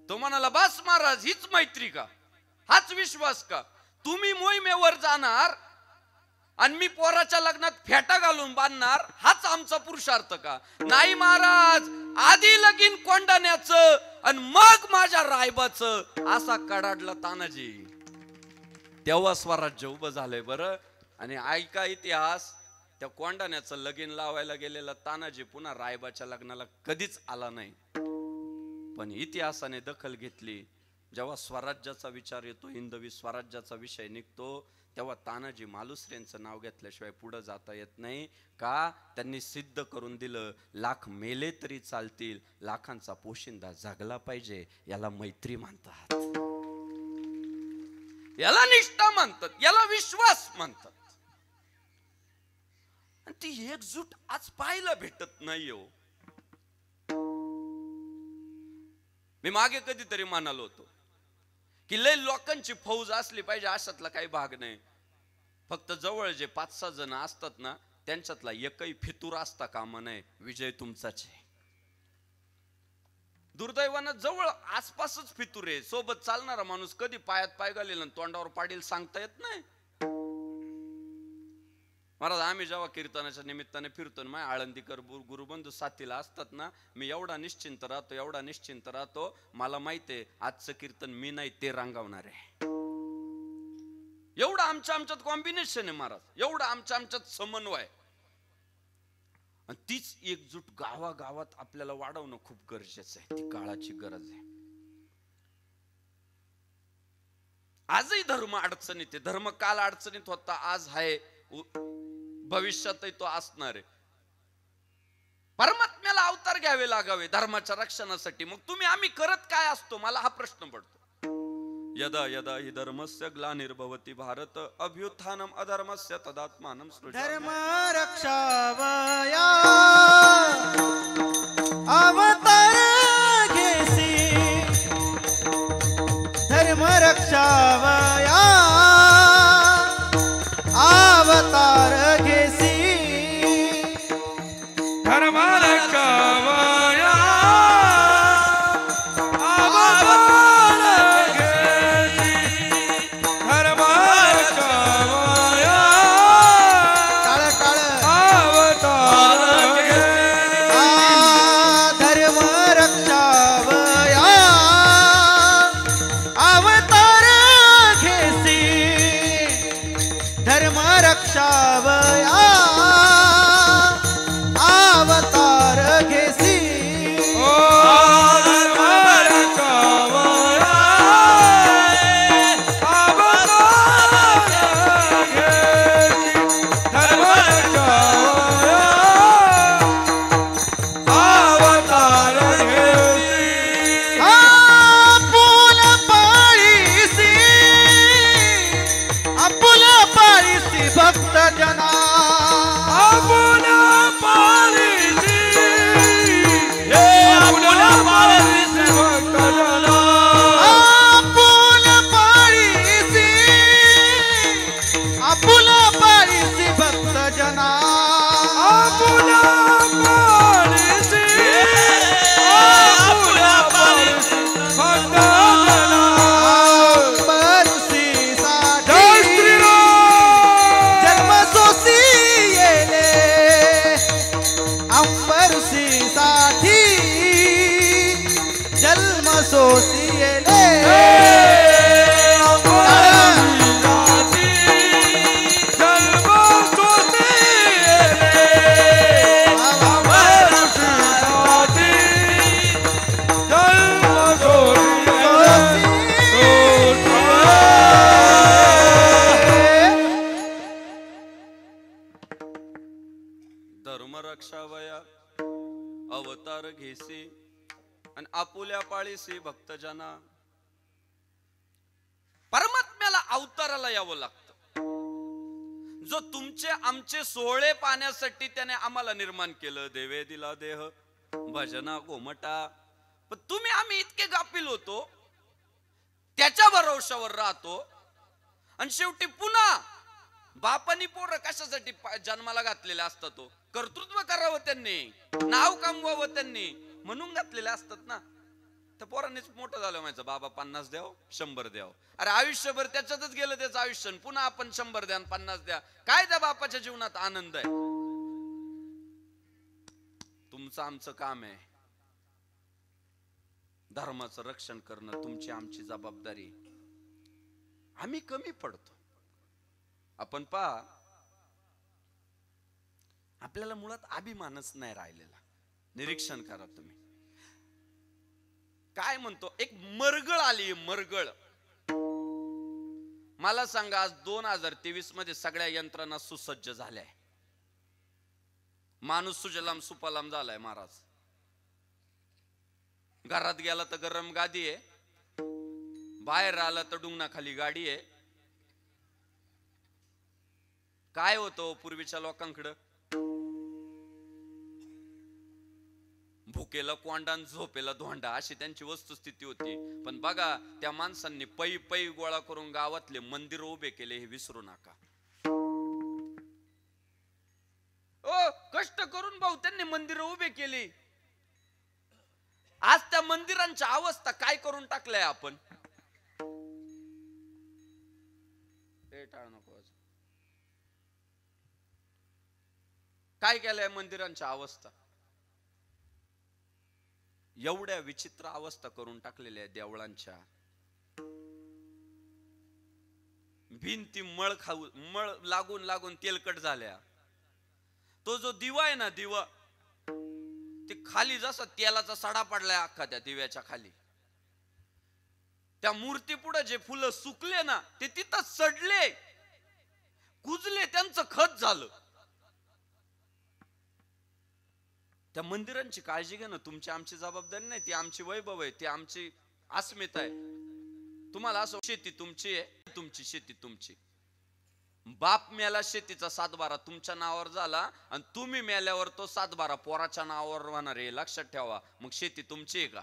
तो म्हणाला, बस महाराज हीच मैत्री का, हाच विश्वास का, तुम्ही मोहिमेवर जाणार आणि मी पोराच्या लग्नात फेटा घालून बांधणार, हाच आमचा पुरुषार्थ का. नाही महाराज, आधी लगीन कोंडाण्याचं आणि मग माझ्या रायबाचं, असा कडाडला तानाजी. तेव्हा स्वराज्य उभं झालंय बरं. आणि ऐका इतिहास, त्या कोंडाण्याचं लगीन लावायला गेलेला तानाजी पुन्हा रायबाच्या लग्नाला कधीच आला नाही. पण इतिहासाने दखल घेतली. जेव्हा स्वराज्याचा विचार येतो, हिंदवी स्वराज्याचा विषय निघतो, तेव्हा तानाजी मालुसरेंचं नाव घेतल्याशिवाय पुढे जाता येत नाही. का? त्यांनी सिद्ध करून दिलं, लाख मेले तरी चालतील, लाखांचा पोशिंदा जगला पाहिजे. याला मैत्री म्हणतात, याला निष्ठा म्हणतात, याला विश्वास म्हणतात. आणि ती एकजूट आज पाहायला भेटत नाही हो. मी मागे कधीतरी म्हणालो होतो की लय लोकांची फौज असली पाहिजे, अशातला काही भाग नाही. फक्त जवळ जे 5-6 जण असतात ना, त्यांच्यातला एकही फितूर असता कामा नये. विजय तुमचाच आहे. दुर्दैवानं जवळ आसपासच फितूर आहे. सोबत चालणारा माणूस कधी पायात पाय घालेल आणि तोंडावर पाडील सांगता येत नाही. महाराज, आम्ही जेव्हा कीर्तनाच्या निमित्ताने फिरतो, माझ्या आळंदीकर गुरुबंधू साथीला असतात ना, मी एवढा निश्चिंत राहतो. मला माहितीये आजचं कीर्तन मी नाही, ते रांगवणार आहे. एवढं आमच्यात कॉम्बिनेशन आहे महाराज, एवढं आमच्यात समन्वय. आणि तीच एकजूट गावागावात आपल्याला वाढवणं खूप गरजेचं आहे. ती काळाची गरज आहे. आजही धर्म अडचणीत आहे. धर्म काल अडचणीत होता, आज आहे, भविष्यातही तो असणार आहे. परमात्म्याला अवतार घ्यावे लागावे धर्माच्या रक्षणासाठी. मग तुम्ही आम्ही करत काय असतो, मला हा प्रश्न पडतो. यदा यदा हि धर्मस्य ग्लानिर्भवति भारत अभ्युत्थानम अधर्मस्य तदात्मानं सृजाम्यहम्. धर्म रक्षावया अवतार घेसी, धर्म रक्षावया अवतार घेसी, धर्म रक्षावया अवतार घेसी आणि आपुल्या पाळीसी भक्तजना. परमात्म्याला अवताराला यावं लागतं. जो तुमचे आमचे सोहळे पाहण्यासाठी त्याने आम्हाला निर्माण केलं. देवे दिला देह भजना गोमटा. पण तुम्ही आम्ही इतके गाफील होतो, त्याच्या भरोशावर राहतो. आणि शेवटी पुन्हा बापानी पोरं कशासाठी जन्माला घातलेले असतात, तो कर्तृत्व करावं त्यांनी, नाव कमवावं त्यांनी म्हणून घातलेले असतात ना. तर पोरांनीच मोठं झालं माझं, बाबा 50 द्याव 100 द्याव. अरे आयुष्यभर त्याच्यातच गेलं त्याचं आयुष्य, पुन्हा आपण 100 द्या 50 द्या. काय त्या बापाच्या जीवनात आनंद आहे? तुमचं आमचं काम आहे धर्माचं रक्षण करणं, तुमची आमची जबाबदारी. आम्ही कमी पडतो. आपण पहा, आपल्याला मुळात अभिमानच नाही राहिलेला. निरीक्षण करा तुम्ही. काय म्हणतो, एक मरगळ आली, मरगळ. मला सांगा, आज 2023 मध्ये सगळ्या यंत्रणा सुसज्ज झाल्या. माणूस सुजलाम सुफलाम झालाय महाराज. घरात गेला तर गरम गादी आहे, बाहेर आला तर डुंगणाखाली गाडी आहे. काय होतं पूर्वीच्या लोकांकडं? भुकेला कोंडा, झोपेला धोंडा, अशी त्यांची वस्तुस्थिती होती. पण बघा, त्या माणसांनी पै पै गोळा करून गावातले मंदिर उभे केले, हे विसरू नका. ओ, कष्ट करून भाऊ त्यांनी मंदिर उभे केली. आज त्या मंदिरांची अवस्था काय करून टाकलाय आपण? काय केलंय मंदिरांची अवस्था? एवढ्या विचित्र अवस्था करून टाकलेल्या देवळांच्या. भिंती मळ लागून लागून तेलकट झाल्या. तो जो दिवा आहे ना, दिवा, ते खाली जसा तेलाचा सडा पडलाय अख्खा त्या दिव्याच्या खाली. त्या मूर्ती पुढे जे फुलं सुकले ना, ते तिथं सडले, कुजले, त्यांचं खत झालं. त्या मंदिरांची काळजी घ्या ना. तुमची आमची जबाबदारी नाही, ती आमची वैभव आहे, ती आमची अस्मिता आहे. तुम्हाला असं, शेती तुमची आहे, तुमची शेती तुमची. बाप मेला, शेतीचा 7/12 तुमच्या नावावर झाला, आणि तुम्ही मेल्यावर तो 7/12 पोराच्या नावावर होणार आहे. लक्षात ठेवा. मग शेती तुमची आहे का?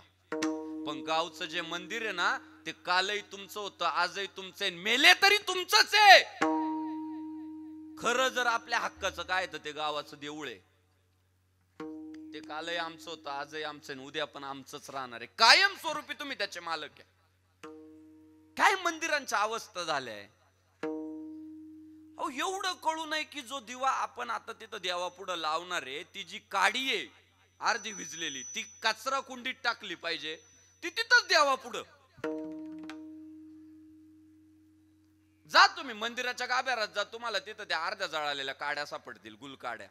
पण गावचं जे मंदिर आहे ना, ते कालही तुमचं होतं, आजही तुमचं आहे, मेले तरी तुमचंच आहे. खरं जर आपल्या हक्काचं काय तर ते गावाचं देऊळ आहे. ते कालही आमचं होतं, आजही आमचं, उद्या पण आमचंच राहणार आहे. कायम स्वरूपी तुम्ही त्याचे मालक आहे. काय मंदिरांच्या अवस्था झाल्या आहे. अहो, एवढं कळू नये की जो दिवा आपण आता तिथं देवा पुढे लावणार आहे, ती जी काडी आहे अर्धी विजलेली, ती कचरा कुंडीत टाकली पाहिजे. ती तिथंच देवा पुढं. जा तुम्ही मंदिराच्या गाभाऱ्यात जा, तुम्हाला तिथं त्या अर्ध्या जळालेल्या काड्या सापडतील, गुलकाड्या.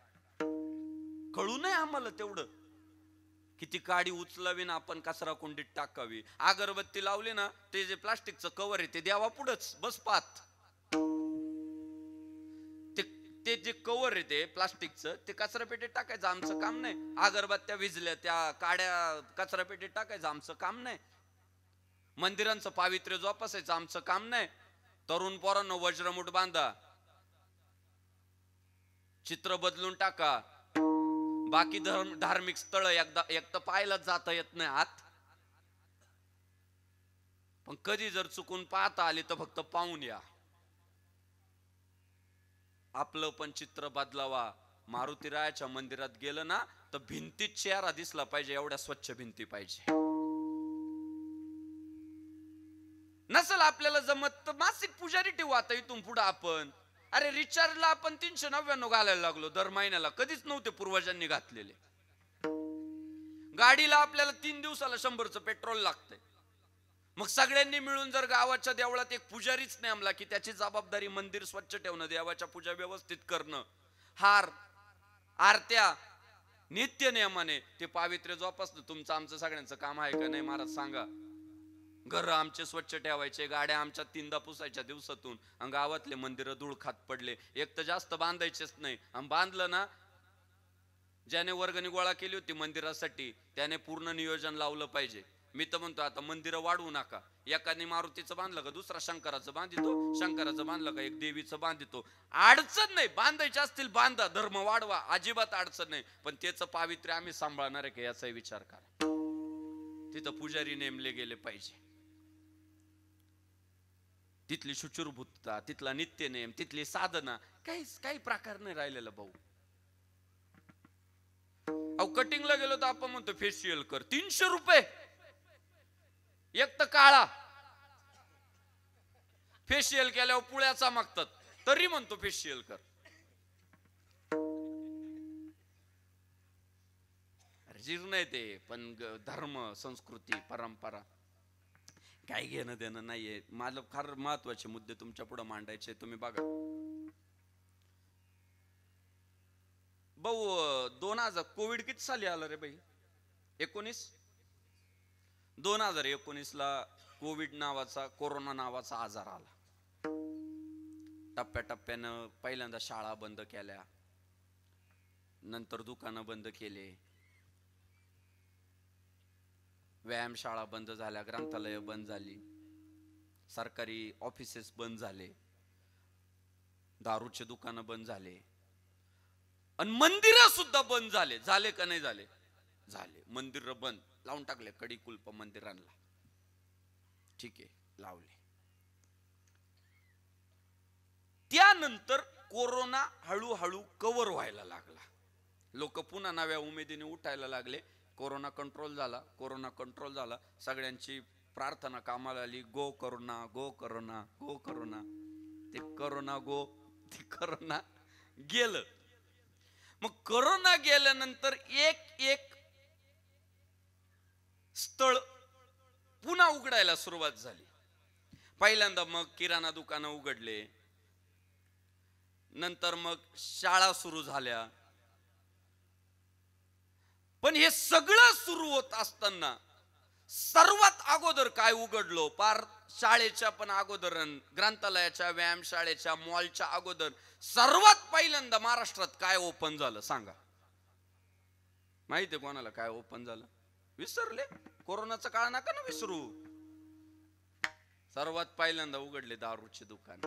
कळू नये आम्हाला तेवढं की ती काडी उचलावी ना आपण कचरा कुंडीत टाकावी. अगरबत्ती लावली ना, ते जे प्लास्टिकचं कव्हर आहे ते देवा पुढंच बस पात. ते जे कव्हर आहे ते प्लास्टिकचं, ते कचरा पेटीत टाकायचं आमचं काम नाही. अगरबत्त्या विजल्या, त्या काड्या कचरा पेटीत टाकायचं आमचं काम नाही. मंदिरांचं पावित्र्य जोपासायचं आमचं काम नाही. तरुण पोरांनो, वज्रमुठ बांधा, चित्र बदलून टाका. बाकी धार्मिक स्थळ एकदा पाहायला जाता येत नाही आत, पण कधी जर चुकून पाहता आली तर फक्त पाहून या. आपलं पण चित्र बदलावा. मारुतीरायाच्या मंदिरात गेलं ना, तर भिंतीत चेहरा दिसला पाहिजे, एवढ्या स्वच्छ भिंती पाहिजे. नसेल आपल्याला जमत तर मासिक पुजारी ठेवू आता इथून पुढे आपण. अरे रिचार्जला आपण 399 घालायला लागलो दर महिन्याला, कधीच नव्हते पूर्वजांनी घातलेले. गाडीला आपल्याला 3 दिवसाला 100चं पेट्रोल लागतंय. मग सगळ्यांनी मिळून जर गावाच्या देवळात एक पुजारीच नेमला की त्याची जबाबदारी मंदिर स्वच्छ ठेवणं, देवाच्या पूजा व्यवस्थित करणं, हार आरत्या नित्य नियमाने ते पावित्र्य जोपासणं तुमचं आमचं सगळ्यांचं काम आहे का नाही महाराज सांगा. घर आमचे स्वच्छ ठेवायचे, गाड्या आमच्या 3दा पुसायच्या दिवसातून, आणि गावातले मंदिर धूळ खात पडले. एक तर जास्त बांधायचेच नाही, आणि बांधलं ना, ज्याने वर्गणी गोळा केली होती मंदिरासाठी त्याने पूर्ण नियोजन लावलं पाहिजे. मी तर म्हणतो आता मंदिर वाढवू नका. एकाने मारुतीचं बांधलं का दुसरा शंकराचं बांधितो, शंकराचं बांधलं का एक देवीचं बांधितो. अडचण नाही, बांधायचे असतील बांधा, धर्म वाढवा, अजिबात अडचण नाही. पण त्याचं पावित्र्य आम्ही सांभाळणार आहे का याचाही विचार करा. तिथं पुजारी नेमले गेले पाहिजे. तिथली शुचिर्भूतता, तिथला नित्य नेम, तिथली साधना, काही प्रकार नाही राहिलेला भाऊ. अहो कटिंगला गेलो तर आपण म्हणतो फेशियल कर, 300 रुपये. एक तर काळा फेशियल केल्यावर पुळ्या चमकतात, तरी म्हणतो फेशियल कर. जीर्ण आहे ते, पण धर्म संस्कृती परंपरा काही घेणं देणं नाहीये. मला फार महत्वाचे मुद्दे तुमच्या पुढे मांडायचे. तुम्ही बघा भाऊ 2000 कोविड किती साली आलं रे बाई? 2019 ला कोविड नावाचा, कोरोना नावाचा आजार आला. टप्प्याटप्प्यानं पहिल्यांदा शाळा बंद केल्या, नंतर दुकानं बंद केले, व्यायामशाळा बंद झाल्या, ग्रंथालय बंद झाली, सरकारी ऑफिसेस बंद झाले, दारूचे दुकानं बंद झाले, आणि मंदिरं सुद्धा बंद झाले. झाले का नाही झाले? झाले. मंदिर बंद, लावून टाकले कडी कुलप मंदिरांना. ठीक आहे, लावले. त्यानंतर कोरोना हळूहळू कव्हर व्हायला लागला. लोक पुन्हा नव्या उमेदीने उठायला लागले. कोरोना कंट्रोल झाला. सगळ्यांची प्रार्थना कामाला आली. Go corona, go corona, go corona. ते करोना गो, ते करोना गेलं. मग करोना गेल्यानंतर एक स्थळ पुन्हा उघडायला सुरुवात झाली. पहिल्यांदा मग किराणा दुकानं उघडले, नंतर मग शाळा सुरू झाल्या. पण हे सगळं सुरू होत असताना सर्वात अगोदर काय उघडलो? पार शाळेच्या पण अगोदर, ग्रंथालयाच्या, व्यायामशाळेच्या, मॉलच्या अगोदर सर्वात पहिल्यांदा महाराष्ट्रात काय ओपन झालं सांगा? माहितीये कोणाला काय ओपन झालं? विसरले? कोरोनाचा काळ नका ना विसरू. सर्वात पहिल्यांदा उघडले दारूचे दुकान.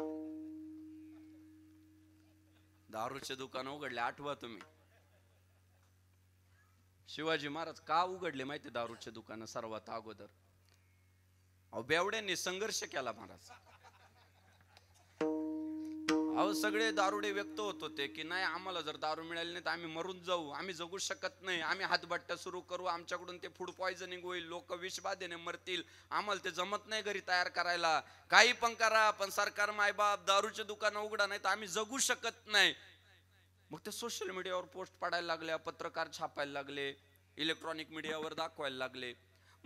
दारूचे दुकान उघडले, आठवा तुम्ही. शिवाजी महाराज का उघडले माहिती? दारूचे दुकान सर्वात अगोदर. बेवड्यांनी संघर्ष केला महाराज. अहो सगळे दारुडे व्यक्त होत होते की नाही, आम्हाला जर दारू मिळाली नाही तर आम्ही मरून जाऊ, आम्ही जगू शकत नाही, आम्ही हातबट्ट्या सुरू करू, आमच्याकडून ते फूड पॉइझनिंग होईल, लोक विषबाधेने मरतील, आम्हाला ते जमत नाही घरी तयार करायला, काही पण करा, पण सरकार मायबाप दारूचे दुकान उघडा नाही तर आम्ही जगू शकत नाही. मग ते सोशल मीडियावर पोस्ट पडायला लागल्या, पत्रकार छापायला लागले, इलेक्ट्रॉनिक मीडियावर दाखवायला लागले.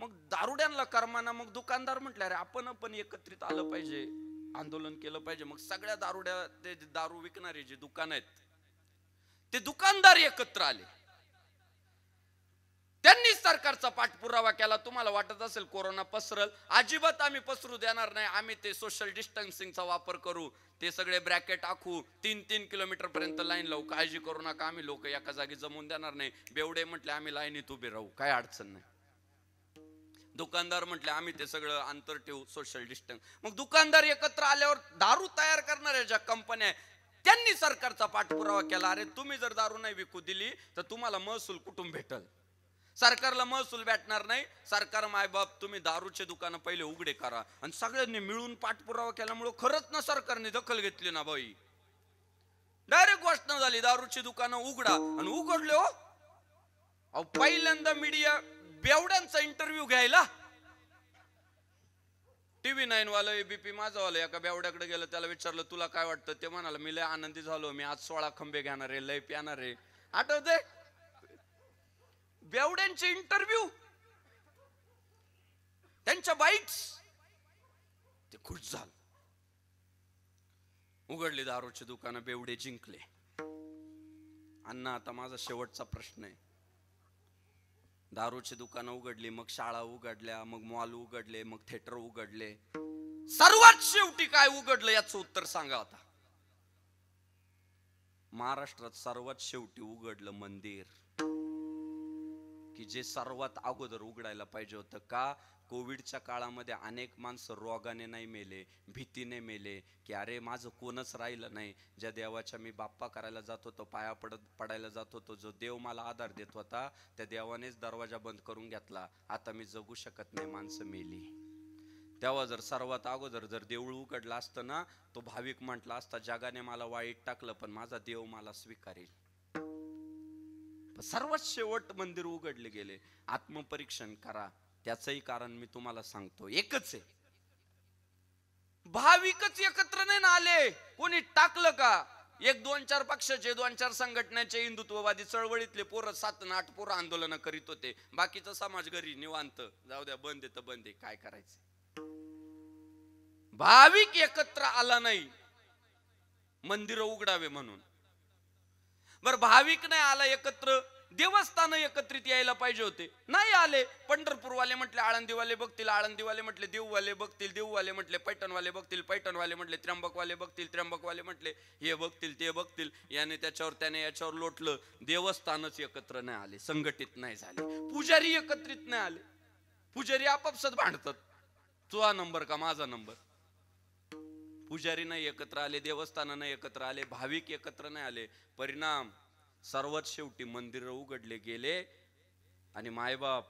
मग दारुड्यांना कर्माना मग दुकानदार म्हटले अरे आपण पण एकत्रित आलं पाहिजे, आंदोलन केलं पाहिजे. मग सगळ्या दारुड्या, ते दारू विकणारे जे दुकान आहेत ते दुकानदार एकत्र आले. त्यांनी सरकारचा पाठपुरावा केला. तुम्हाला वाटत असेल कोरोना पसरल, अजिबात आम्ही पसरू देणार नाही, आम्ही ते सोशल डिस्टन्सिंगचा वापर करू, ते सगळे ब्रॅकेट आखू, 3-3 किलोमीटर पर्यंत लाईन लावू, काळजी करू नका, आम्ही लोक एका जागी जमून देणार नाही. बेवडे म्हटले आम्ही लाईनीत उभे राहू, काय अडचण नाही. दुकानदार म्हटले आम्ही ते सगळं अंतर ठेवू, सोशल डिस्टन्स. मग दुकानदार एकत्र आल्यावर दारू तयार करणाऱ्या ज्या कंपन्या त्यांनी सरकारचा पाठपुरावा केला. अरे तुम्ही जर दारू नाही विकू दिली तर तुम्हाला महसूल कुठून भेटल? सरकारला महसूल भेटणार नाही. सरकार मायबाप तुम्ही दारूचे दुकानं पहिले उघडे करा. आणि सगळ्यांनी मिळून पाठपुरावा केल्यामुळे खरंच ना सरकारने दखल घेतली ना बाई. डायरेक्ट घोषणा झाली दारूची दुकानं उघडा. आणि उघडले हो. अहो पहिल्यांदा मीडिया बेवड्यांचा इंटरव्ह्यू घ्यायला, TV9 वाला, ABP माझा वाला एका बेवड्याकडे गेलं, त्याला विचारलं तुला काय वाटतं? ते म्हणाला मी लय आनंदी झालो, मी आज 16 खंबे घेणार आहे, लय प्याणार आहे. आठवते बेवड्यांचे इंटरव्ह्यू, त्यांच्या बाईट्स, ते खुश झालं. उघडली दारूची दुकानं, बेवडे जिंकले. अण्णा आता माझा शेवटचा प्रश्न आहे. दारूची दुकानं उघडली, मग शाळा उघडल्या, मग मॉल उघडले, मग थिएटर उघडले, सर्वात शेवटी काय उघडलं याचं उत्तर सांगा आता. महाराष्ट्रात सर्वात शेवटी उघडलं मंदिर, की जे सर्वात अगोदर उघडायला पाहिजे होतं. का? कोविडच्या काळामध्ये अनेक माणसं रोगाने नाही मेले, भीतीने मेले, की अरे माझं कोणच राहिलं नाही. ज्या देवाच्या मी बाप्पा करायला जात होतो, पाया पडायला जात होतो, जो देव मला आधार देत होता, त्या देवानेच दरवाजा बंद करून घेतला. आता मी जगू शकत नाही, माणसं मेली. तेव्हा जर सर्वात अगोदर जर देऊळ उघडलं असतं ना, तो भाविक म्हटला असता जगाने मला वाईट टाकलं पण माझा देव मला स्वीकारेल. सर्वात शेवट मंदिर उघडले गेले. आत्मपरीक्षण करा. त्याचंही कारण मी तुम्हाला सांगतो, एकच आहे. भाविकच एकत्र नाही ना आले. कोणी टाकलं का? 1-2-4 पक्षाचे, 2-4 संघटनेचे, हिंदुत्ववादी चळवळीतले पोरं 7-8 पोरं आंदोलन करीत होते. बाकीचा समाज घरी निवांत, जाऊ द्या, बंद आहे तर बंद आहे, काय करायचं. भाविक एकत्र आला नाही मंदिर उघडावे म्हणून. बर भाविक नाही आला एकत्र, देवस्थान एकत्रित यायला पाहिजे होते, नाही आले. पंढरपूरवाले म्हटले आळंदीवाले बघतील, आळंदीवाले म्हटले देऊवाले बघतील, देऊवाले म्हटले पैठणवाले बघतील, पैठणवाले म्हटले त्र्यंबकवाले बघतील, त्र्यंबकवाले म्हटले हे बघतील ते बघतील. याने त्याच्यावर त्याने याच्यावर लोटलं. देवस्थानच एकत्र नाही आले, संघटित नाही झाले. पुजारी एकत्रित नाही आले. पुजारी आपापसात भांडतात, तुझा नंबर का माझा नंबर. पुजारी नाही एकत्र आले, देवस्थान नाही एकत्र आले, भाविक एकत्र नाही आले. परिणाम सर्वात शेवटी मंदिर उघडले गेले. आणि मायबाप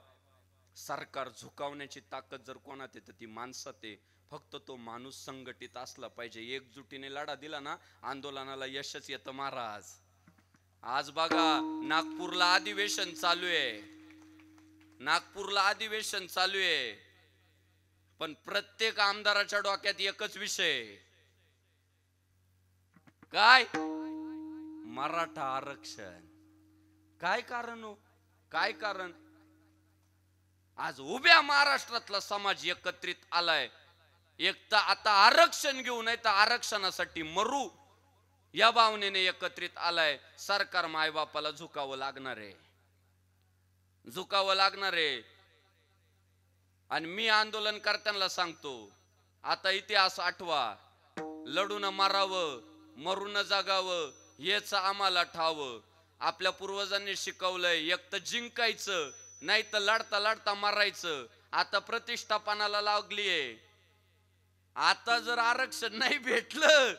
सरकार झुकावण्याची ताकद जर कोणात येते ती माणसात आहे. फक्त तो माणूस संघटित असला पाहिजे. एकजुटीने लढा दिला ना, आंदोलनाला यशच येतं महाराज. आज बघा नागपूरला अधिवेशन चालू आहे, नागपूरला अधिवेशन चालू आहे. पण प्रत्येक आमदाराच्या डोक्यात एकच विषय, काय? मराठा आरक्षण. काय कारण हो? काय कारण? आज उभ्या महाराष्ट्रातला समाज एकत्रित आलाय. एक तर आता आरक्षण घेऊ, नाही तर आरक्षणासाठी मरू या भावनेने एकत्रित आलाय. सरकार मायबापाला झुकावं लागणार आहे, झुकावं लागणार आहे. आणि मी आंदोलनकर्त्यांना सांगतो, आता इतिहास आठवा. लढून मारावं, मरून जगावं हेच आम्हाला ठावं. आपल्या पूर्वजांनी शिकवलंय, एक तर जिंकायचं, नाही तर लढता लढता मारायचं. आता प्रतिष्ठापनाला लागलीये. आता जर आरक्षण नाही भेटलं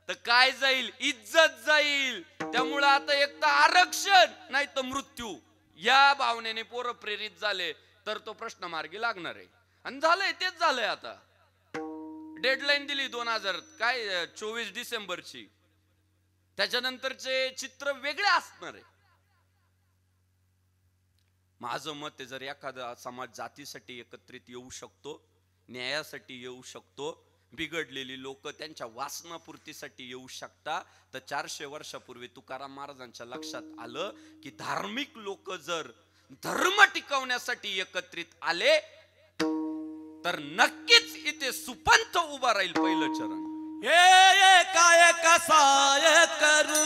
तर काय जाईल? इज्जत जाईल. त्यामुळे आता एक तर आरक्षण नाही तर मृत्यू या भावनेने पोरं प्रेरित झाले तर तो प्रश्न मार्गी लागणार आहे. आणि झालंय, तेच झालंय. आता डेडलाईन दिली 2024 डिसेंबरची. त्याच्यानंतरचे चित्र वेगळे असणार आहे. माझं मत आहे, जर एखादा समाज जातीसाठी एकत्रित येऊ शकतो, न्यायासाठी येऊ शकतो, बिघडलेली लोक त्यांच्या वासनापूर्तीसाठी येऊ शकता, तर 400 वर्षापूर्वी तुकाराम महाराजांच्या लक्षात आलं की धार्मिक लोक जर धर्म टिकवण्यासाठी एकत्रित आले तर नक्कीच इथे सुपंथ उभा राहील. पहिलं चरण हे काय कसाय करू,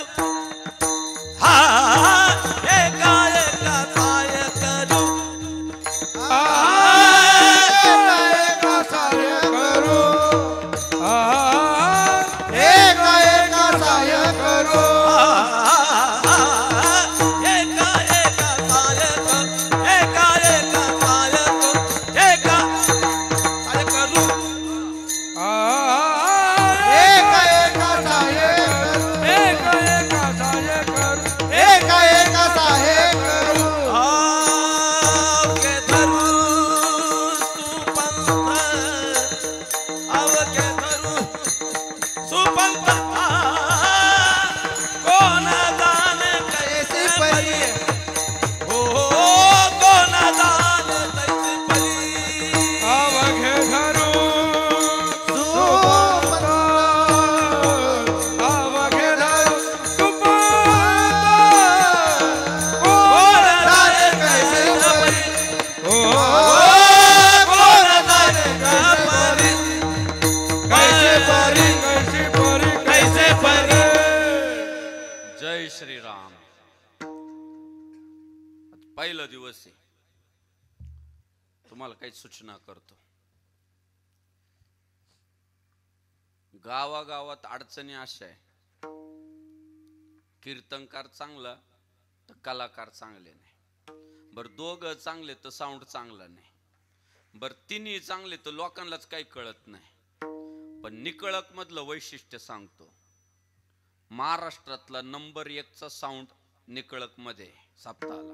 हा हे काय कसाय करू, काय कसाय करू, हे काय कसाय करू, हे काय कसाय करू, हे काय कसाय करू, हे काय करू, पहिला दिवस आहे. तुम्हाला काही सूचना करतो. गावागावात अडचणी अशा आहे, कीर्तनकार चांगला तर कलाकार चांगले नाही. बर दोघं चांगले तर साऊंड चांगला नाही. बर तिन्ही चांगले तर लोकांनाच काही कळत नाही. पण निकळक मधलं वैशिष्ट्य सांगतो. महाराष्ट्रातला नंबर 1 चा साऊंड निकळक मध्ये सप्ताहाला.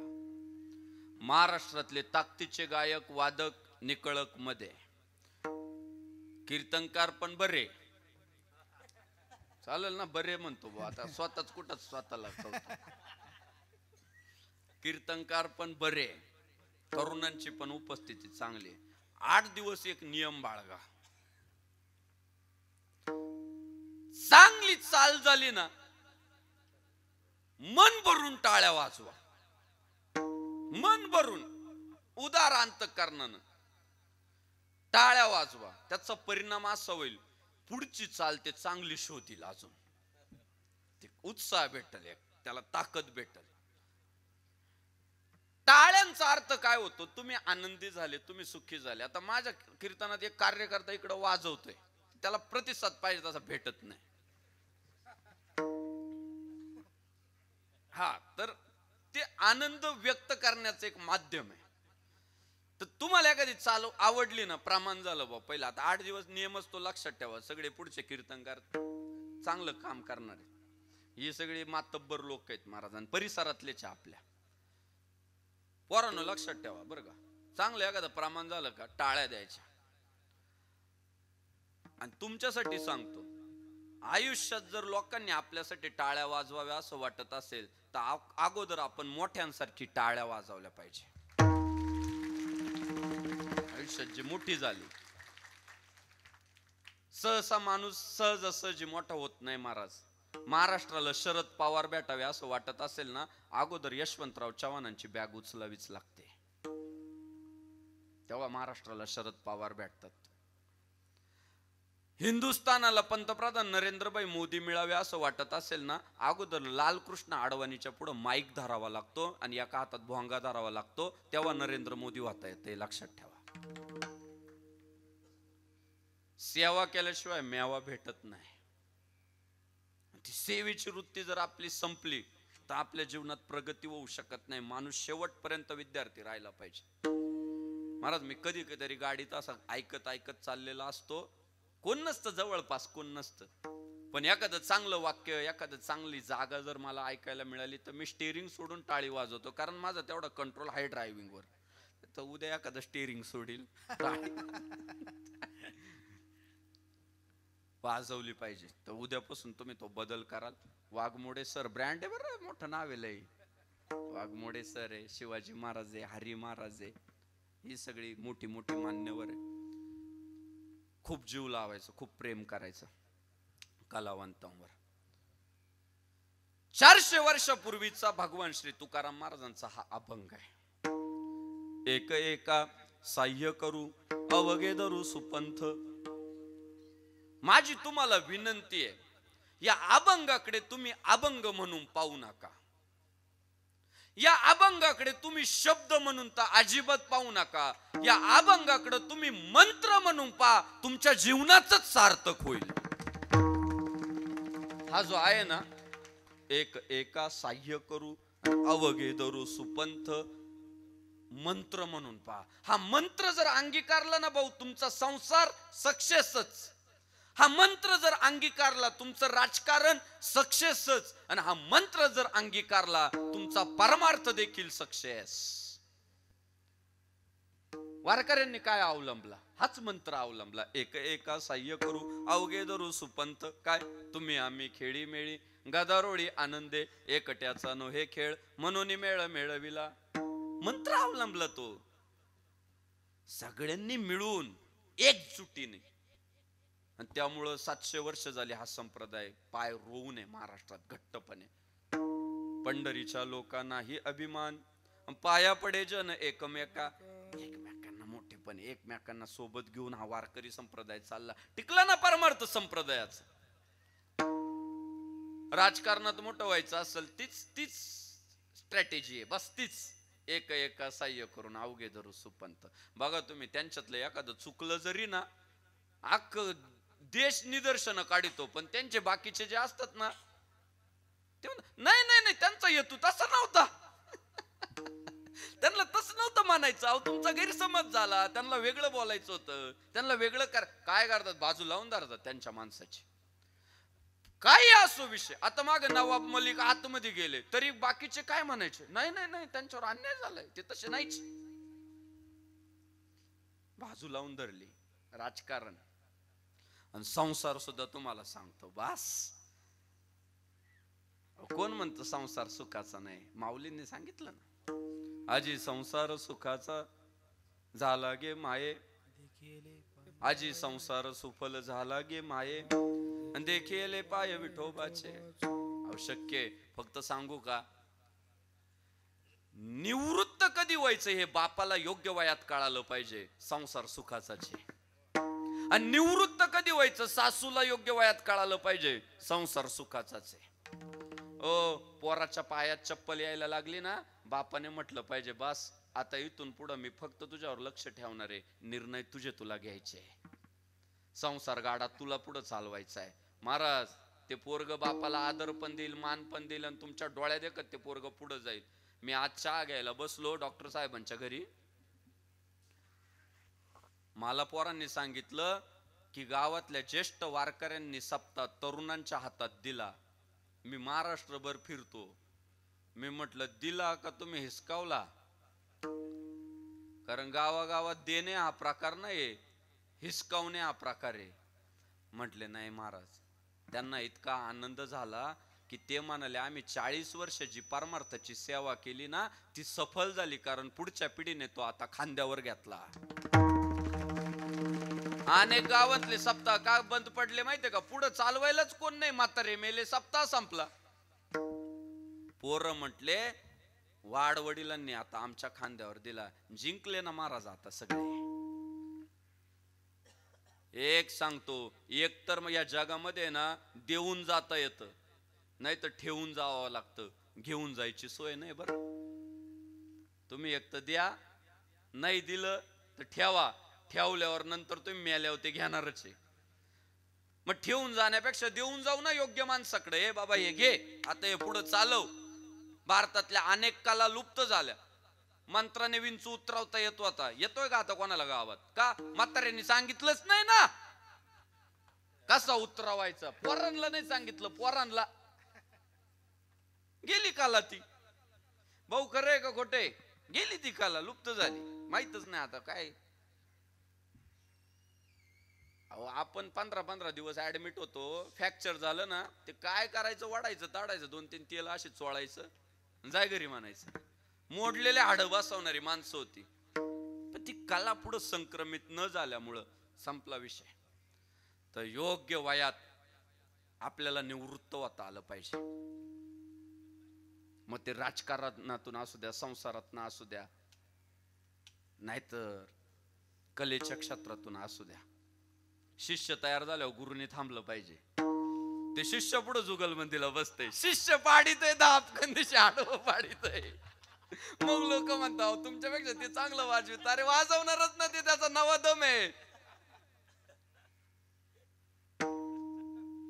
महाराष्ट्रातले ताकदीचे गायक वादक निकळक मध्ये. कीर्तनकार पण बरे, चालेल ना, बरे म्हणतो बा आता, स्वतःच कुठंच स्वतःला कळतं. कीर्तनकार पण बरे, तरुणांची पण उपस्थिती चांगली. 8 दिवस एक नियम बाळगा. चांगली चाल झाली ना, मन भरून टाळ्या वाजवा. मन भरून उदार अंतःकरणानं टाळ्या वाजवा. त्याचा परिणाम असा होईल, पुढची चाल ते चांगली शोधील, अजून ते उत्साह भेटेल. त्याला ताकद भेटल. टाळ्यांचा अर्थ काय होतो? तुम्ही आनंदी झाले, तुम्ही सुखी झाले. आता माझ्या कीर्तनात एक कार्यकर्ता इकडे वाजवतोय, त्याला प्रतिसाद पाहिजे तसा भेटत नाही. हा, तर ते आनंद व्यक्त करण्याचं एक माध्यम आहे. तर तुम्हाला एखादी चालू आवडली ना, प्रमाण झालं बा. पहिला आता 8 दिवस नियमच तो लक्षात ठेवा. सगळे पुढचे कीर्तनकार चांगलं काम करणारे, हे सगळे मातब्बर लोक आहेत महाराजांनी परिसरातलेच आपल्या. पोरांनो लक्षात ठेवा बरं का, चांगलं एखादं प्रमाण झालं का टाळ्या द्यायच्या. आणि तुमच्यासाठी सांगतो, आयुष्यात जर लोकांनी आपल्यासाठी टाळ्या वाजवाव्या असं वाटत असेल तर अगोदर आपण मोठ्यांसारखी टाळ्या वाजवल्या पाहिजे. आयुष्यात जी मोठी झाली, सहसा माणूस सहजासहजी मोठा होत नाही महाराज. महाराष्ट्राला शरद पवार भेटावे असं वाटत असेल ना, अगोदर यशवंतराव चव्हाणांची बॅग उचलावीच लागते, तेव्हा महाराष्ट्राला शरद पवार भेटतात. हिंदुस्थानाला पंतप्रधान नरेंद्रभाई मोदी मिळावे असं वाटत असेल ना, अगोदर लालकृष्ण अडवाणीच्या पुढे माईक धरावा लागतो आणि एका हातात भोंगा धरावा लागतो, तेव्हा नरेंद्र मोदी होता येते. लक्षात ठेवा. सेवा केल्याशिवाय मेवा भेटत नाही. ती सेवेची वृत्ती जर आपली संपली तर आपल्या जीवनात प्रगती होऊ शकत नाही. माणूस शेवटपर्यंत विद्यार्थी राहायला पाहिजे. महाराज, मी कधी कधी गाडीत असं ऐकत ऐकत चाललेला असतो, कोण नसतं जवळपास, कोण नसतं, पण एखादं चांगलं वाक्य, एखादं चांगली जागा जर मला ऐकायला मिळाली तर मी स्टीअरिंग सोडून टाळी वाजवतो, कारण माझा तेवढा कंट्रोल आहे ड्रायव्हिंगवर. तर उद्या एखादं स्टीअरिंग सोडील, वाजवली पाहिजे. तर उद्यापासून तुम्ही तो बदल कराल. वाघमोडे सर ब्रँड आहे बरं, मोठं नाव आहे लई. वाघमोडे सर आहे, शिवाजी महाराज आहे, हरी महाराज आहे, ही सगळी मोठी मोठी मान्यवर आहे. खूप जीव लावायचं, खूप प्रेम करायचं कलावंतांवर. 400 वर्षापूर्वीचा भगवान श्री तुकाराम महाराजांचा हा अभंग आहे. एक एका साह्य करू अवघे धरू सुपंथ. माझी तुम्हाला विनंती आहे, या अभंगाकडे तुम्ही अभंग म्हणून पाहू नका. या अभंगाकडे तुम्ही शब्द म्हणून तर अजिबात पाहू नका. या अभंगाकडे तुम्ही मंत्र म्हणून पहा, तुमच्या जीवनाचंच सार्थक होईल. हा जो आहे ना, एक एका साह्य करू अवघे धरू सुपंथ, मंत्र म्हणून पहा. हा मंत्र जर अंगीकारला ना भाऊ, तुमचा संसार सक्सेसच. हा मंत्र जर अंगीकारला, तुमचं राजकारण सक्सेसच. आणि हा मंत्र जर अंगीकारला, तुमचा परमार्थ देखील सक्सेस. वारकऱ्यांनी काय अवलंबला? हाच मंत्र अवलंबला. एक एका साह्य करू अवघे धरू सुपंथ. काय? तुम्ही आम्ही खेळी मेळी गदारोळी आनंदे, एकट्याचा नो हे खेळ म्हणून मेळ मेळविला. मंत्र अवलंबला तो. सगळ्यांनी मिळून एकजुटीने. आणि त्यामुळं 700 वर्ष झाली हा संप्रदाय पाय रोवून आहे महाराष्ट्रात घट्टपणे. पंढरीच्या लोकांनाही अभिमान, पाया पडे जन एकमेकांना मोठेपणे, एकमेकांना सोबत घेऊन हा वारकरी संप्रदाय चालला. टिकला ना परमार्थ संप्रदायाचा. राजकारणात मोठं व्हायचं असेल तीच स्ट्रॅटेजी आहे, बस तीच. एक एका साह्य करून अवघे धरू सुपंथ. बघा तुम्ही, त्यांच्यातलं एखादं चुकलं जरी ना, अख्ख देश निदर्शन काढितो, पण त्यांचे बाकीचे जे असतात ना, ते नाही नाही नाही, त्यांचा हेतू तसा नव्हता. त्यांना तसं नव्हतं म्हणायचं. अहो, तुमचा गैरसमज झाला. त्यांना वेगळं बोलायचं होतं, त्यांना वेगळं काय करतात, बाजू लावून धरतात त्यांच्या माणसाची. काही असो विषय. आता मागे नवाब मलिक आतमध्ये गेले तरी बाकीचे काय म्हणायचे, नाही नाही नाही, त्यांच्यावर अन्याय झालाय, ते तसे नाहीच. बाजू लावून धरली. राजकारण आणि संसार सुद्धा तुम्हाला सांगतो, बास. कोण म्हणतं संसार सुखाचा नाही? माऊलींनी सांगितलं ना, आजी संसार सुखाचा झाला गे माये, आजी संसार सुफल झाला गे माये, देखिले पाय विठोबाचे. आवश्यक फक्त सांगू का, निवृत्त कधी व्हायचं हे बापाला योग्य वयात कळालं पाहिजे. संसार सुखाचाच आहे. आणि निवृत्त कधी व्हायचं सासूला योग्य वयात कळालं पाहिजे. संसार सुखाचाच आहे. ओ पोराच्या पायात चप्पल यायला लागली ना, बापाने म्हटलं पाहिजे बस आता इथून पुढं मी फक्त तुझ्यावर लक्ष ठेवणार आहे, निर्णय तुला घ्यायचे, संसार गाडा तुला पुढं चालवायचा आहे. महाराज ते पोरग बापाला आदर पण देईल, मान पण देईल, आणि तुमच्या डोळ्यात देखत ते पोरग पुढं जाईल. मी आज चहा घ्यायला बसलो डॉक्टर साहेबांच्या घरी, मला पोरांनी सांगितलं की गावातल्या ज्येष्ठ वारकऱ्यांनी सप्ताह तरुणांच्या हातात दिला. मी महाराष्ट्रभर फिरतो. मी म्हटलं दिला का तुम्ही हिसकावला? कारण गावागावात देणे हा प्रकार नाही, हिसकावणे हा प्रकार आहे. म्हटले नाही महाराज. त्यांना इतका आनंद झाला की ते म्हणाले आम्ही 40 वर्ष जी परमार्थाची सेवा केली ना ती सफल झाली, कारण पुढच्या पिढीने तो आता खांद्यावर घेतला. अनेक गावातले सप्ताह का बंद पडले माहितीये का? पुढे चालवायलाच कोण नाही, म्हातारे मेले, सप्ताह संपला. पोरं म्हटले वाड वडिलांनी आता आमच्या खांद्यावर दिला, जिंकले ना महाराज आता सगळे. एक सांगतो, एक तर या जगामध्ये ना देऊन जाता येतं, नाही तर ठेवून जावं लागतं. घेऊन जायची सोय नाही बरं. तुम्ही एक तर द्या, नाही दिलं तर ठेवा. ठेवल्यावर नंतर तुम्ही मेल्यावर ते घेणारच आहे. मग ठेवून जाण्यापेक्षा देऊन जाऊ ना योग्य माणसाकडे. हे बाबा हे घे, आता हे पुढे चालव. भारतातल्या अनेक कला लुप्त झाल्या. मंत्राने विंचू उतरवता येतो, आता येतोय का आता कोणाला गावात? का म्हाताऱ्यांनी सांगितलंच नाही ना कसा उतरवायचा. पोरांना नाही सांगितलं, पोरांना गेली कला ती. भाऊ खरंय का खोटे? गेली ती कला, लुप्त झाली, माहितच नाही आता काय. आपण 15-15 दिवस ऍडमिट होतो, फ्रॅक्चर झालं ना ते काय करायचं, वाढायचं ताडायचं 2-3 तेल असे चोळायचं, जाय घरी म्हणायचं. मोडलेले हाड बसवणारी माणसं होती. पण ती कला पुढे संक्रमित न झाल्यामुळं संपला विषय. तर योग्य वयात आपल्याला निवृत्त होता आलं पाहिजे. मग ते राजकारणातून असू द्या, संसारातून असू द्या, नाहीतर कलेच्या क्षेत्रातून असू द्या. शिष्य तयार झाल्यावर गुरुने थांबलं पाहिजे. ते शिष्य पुढे जुगलबंदीला बसते, शिष्य पाडीतय दाप कंदिशी आडवं पाडीतय. मग लोक म्हणतात तुमच्यापेक्षा ते चांगलं वाजवित. अरे वाजवणारच ना ते, त्याचा नवा दम आहे.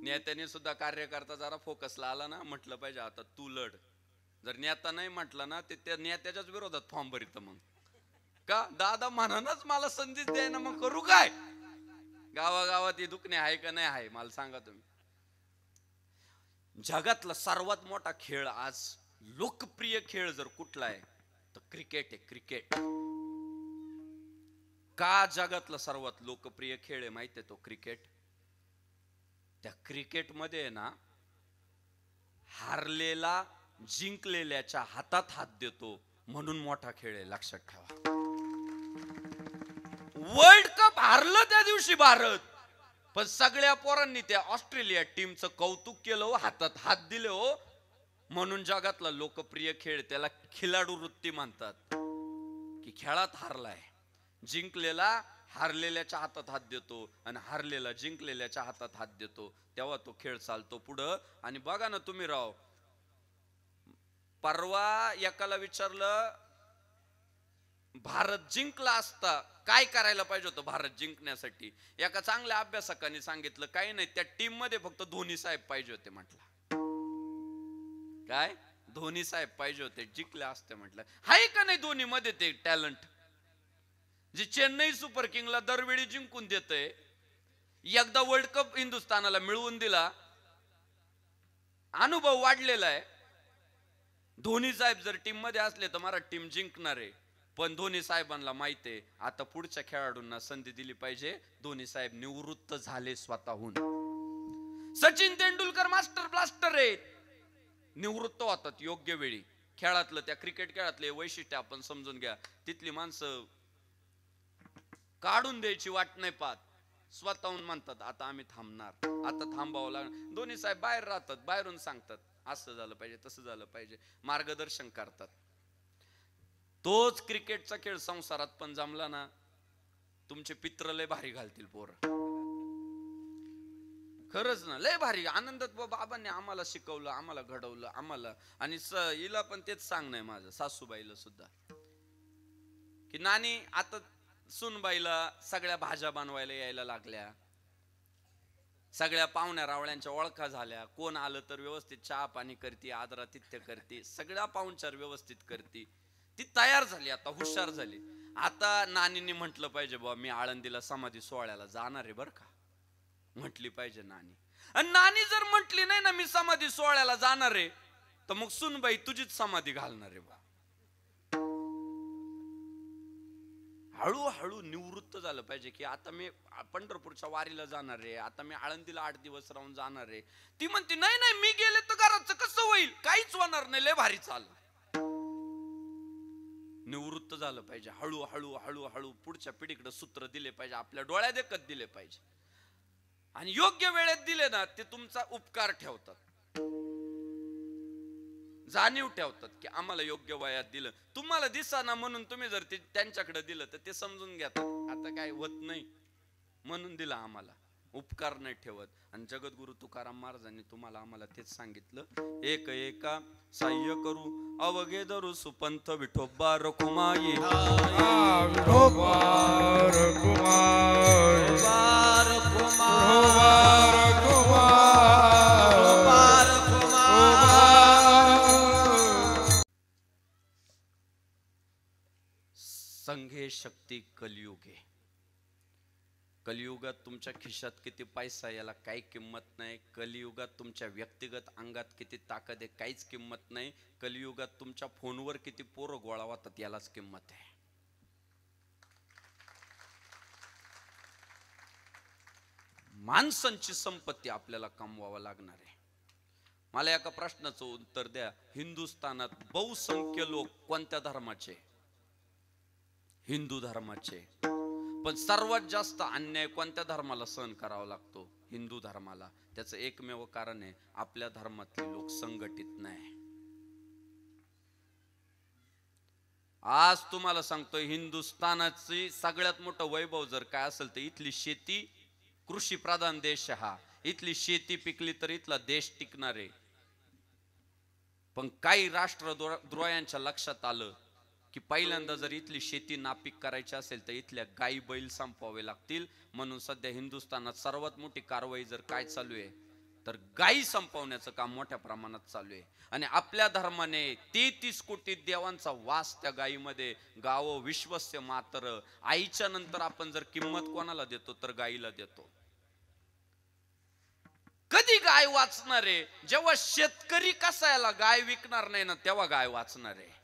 नेत्याने सुद्धा कार्यकर्ता जरा फोकसला आला ना, म्हटलं पाहिजे आता तू लढ. जर नेता नाही म्हटलं ना ते त्या नेत्याच्याच विरोधात फॉर्म भरीत. मग का दादा म्हणानच मला संधीच द्याय ना, मग करू काय? गावागावात हे दुखणे आहे का नाही आहे मला सांगा तुम्ही. जगातला सर्वात मोठा खेळ आज, लोकप्रिय खेळ जर कुठला आहे तर क्रिकेट आहे. क्रिकेट का जगातला सर्वात लोकप्रिय खेळ आहे माहिती आहे? तो क्रिकेट. त्या क्रिकेट मध्ये ना हारलेला जिंकलेल्याच्या हातात हात देतो म्हणून मोठा खेळ आहे, लक्षात ठेवा. वर्ल्ड कप हारलं त्या दिवशी भारत, पण सगळ्या पोरांनी त्या ऑस्ट्रेलिया टीमचं कौतुक केलं हो, हातात हात दिले हो. म्हणून जगातला लोकप्रिय खेळ, त्याला खिलाडू वृत्ती म्हणतात. की खेळात हारलाय, जिंकलेला हारलेल्याच्या हातात हात देतो आणि हारलेला जिंकलेल्याच्या हातात हात देतो, तेव्हा तो खेळ चालतो पुढं. आणि बघा ना तुम्ही राव, परवा एकाला विचारलं भारत जिंकला असता काय करायला पाहिजे होतं भारत जिंकण्यासाठी. एका चांगल्या अभ्यासकाने सांगितलं काही नाही, त्या टीम मध्ये फक्त धोनी साहेब पाहिजे होते. म्हटलं काय? धोनी साहेब पाहिजे होते, जिंकले असते. म्हटलं हाय का नाही धोनी मध्ये ते टॅलेंट, जे चेन्नई सुपर किंगला दरवेळी जिंकून देतय. एकदा वर्ल्ड कप हिंदुस्थानाला मिळवून दिला, अनुभव वाढलेला आहे. धोनी साहेब जर टीम मध्ये असले तर मला टीम जिंकणार आहे. पण धोनी साहेबांना माहित आहे आता पुढच्या खेळाडूंना संधी दिली पाहिजे. धोनी साहेब निवृत्त झाले स्वतःहून. सचिन तेंडुलकर मास्टर ब्लास्टर आहेत, निवृत्त होतात योग्य वेळी. खेळातलं, त्या क्रिकेट खेळातले वैशिष्ट्य आपण समजून घ्या. तिथली माणसं काढून द्यायची वाट नाही पाहत, स्वतःहून म्हणतात आता आम्ही थांबणार, आता थांबावं लागणार. धोनी साहेब बाहेर राहतात, बाहेरून सांगतात असं झालं पाहिजे, तसं झालं पाहिजे, मार्गदर्शन करतात. तोच क्रिकेटचा खेळ संसारात पण जमला ना, तुमचे पित्र लय भारी घालतील पोर. खरंच ना, लय भारी आनंदात बाबांनी आम्हाला शिकवलं, आम्हाला घडवलं, आम्हाला. आणि हिला पण तेच सांगणं माझं, सासूबाईला सुद्धा, की नानी आता सुनबाईला सगळ्या भाज्या बनवायला यायला लागल्या, सगळ्या पाहुण्या रावळ्यांच्या ओळखा झाल्या, कोण आलं तर व्यवस्थित चहा पाणी करते, आदरातिथ्य करते, सगळ्या पाहुणचार व्यवस्थित करते. ती तयार झाली, आता हुशार झाली. आता नानींनी म्हटलं पाहिजे बाबा मी आळंदीला समाधी सोहळ्याला जाणार आहे बर का, म्हटली पाहिजे नानी. आणि नानी जर म्हटली नाही ना मी समाधी सोहळ्याला जाणार आहे, तर मग सुनबाई तुझीच समाधी घालणार आहे बा. हळूहळू निवृत्त झालं पाहिजे की आता मी पंढरपूरच्या वारीला जाणार आहे, आता मी आळंदीला 8 दिवस राहून जाणार आहे. ती म्हणते नाही नाही मी गेले तर घराचं कसं होईल, काहीच होणार नाही, लय भारी चाल. निवृत्त झालं पाहिजे, हळूहळू हळूहळू पुढच्या पिढीकडे सूत्र दिले पाहिजे, आपल्या डोळ्या देखत दिले पाहिजे. आणि योग्य वेळेत दिले ना ते तुमचा उपकार ठेवतात, जाणीव ठेवतात की आम्हाला योग्य वयात दिलं. तुम्हाला दिसाना म्हणून तुम्ही जर त्यांच्याकडे दिलं तर ते समजून घेतात आता काय होत नाही म्हणून दिलं आम्हाला, उपकार नाही ठेवत. आणि जगद्गुरु तुकाराम महाराजांनी तुम्हाला आम्हाला तेच सांगितलं, एक एका साह्य करू अवघे धरू सुपंथ विठोबा रखुमाई. विठोबा रखुमाई, विठोबा संघे शक्ती कलियुगे. कलियुगात तुमच्या खिशात किती पैसा याला काही किंमत नाही. कलियुगात तुमच्या व्यक्तिगत अंगात किती ताकद आहे काहीच किंमत नाही. कलियुगात तुमच्या फोनवर किती पोरं गोळा होतात यालाच किंमत आहे. माणसांची संपत्ती आपल्याला कमवावं लागणार आहे. मला एका प्रश्नाचं उत्तर द्या, हिंदुस्थानात बहुसंख्य लोक कोणत्या धर्माचे? हिंदू धर्माचे. पण सर्वात जास्त अन्याय कोणत्या धर्माला सहन करावा लागतो? हिंदू धर्माला. त्याचं एकमेव कारण आहे, आपल्या धर्मातले लोक संघटित नाही. आज तुम्हाला सांगतोय, हिंदुस्थानाची सगळ्यात मोठं वैभव जर काय असेल तर इथली शेती. कृषी प्रधान देश हा, इथली शेती पिकली तर इथला देश टिकणार आहे. पण काही राष्ट्रद्रोह्यांच्या लक्षात आलं की पहिल्यांदा जर इथली शेती नापीक करायची असेल तर इथल्या गाई बैल संपवावे लागतील. म्हणून सध्या हिंदुस्थानात सर्वात मोठी कारवाई जर काय चालू आहे तर गाई संपवण्याचं काम मोठ्या प्रमाणात चालू आहे. आणि आपल्या धर्माने 33 कोटी देवांचा वास त्या गायीमध्ये. गावो विश्वस्य मातर. आईच्या नंतर आपण जर किंमत कोणाला देतो तर गाईला देतो. कधी गाय वाचणार आहे? जेव्हा शेतकरी कसायला गाय विकणार नाही ना तेव्हा गाय वाचणार आहे.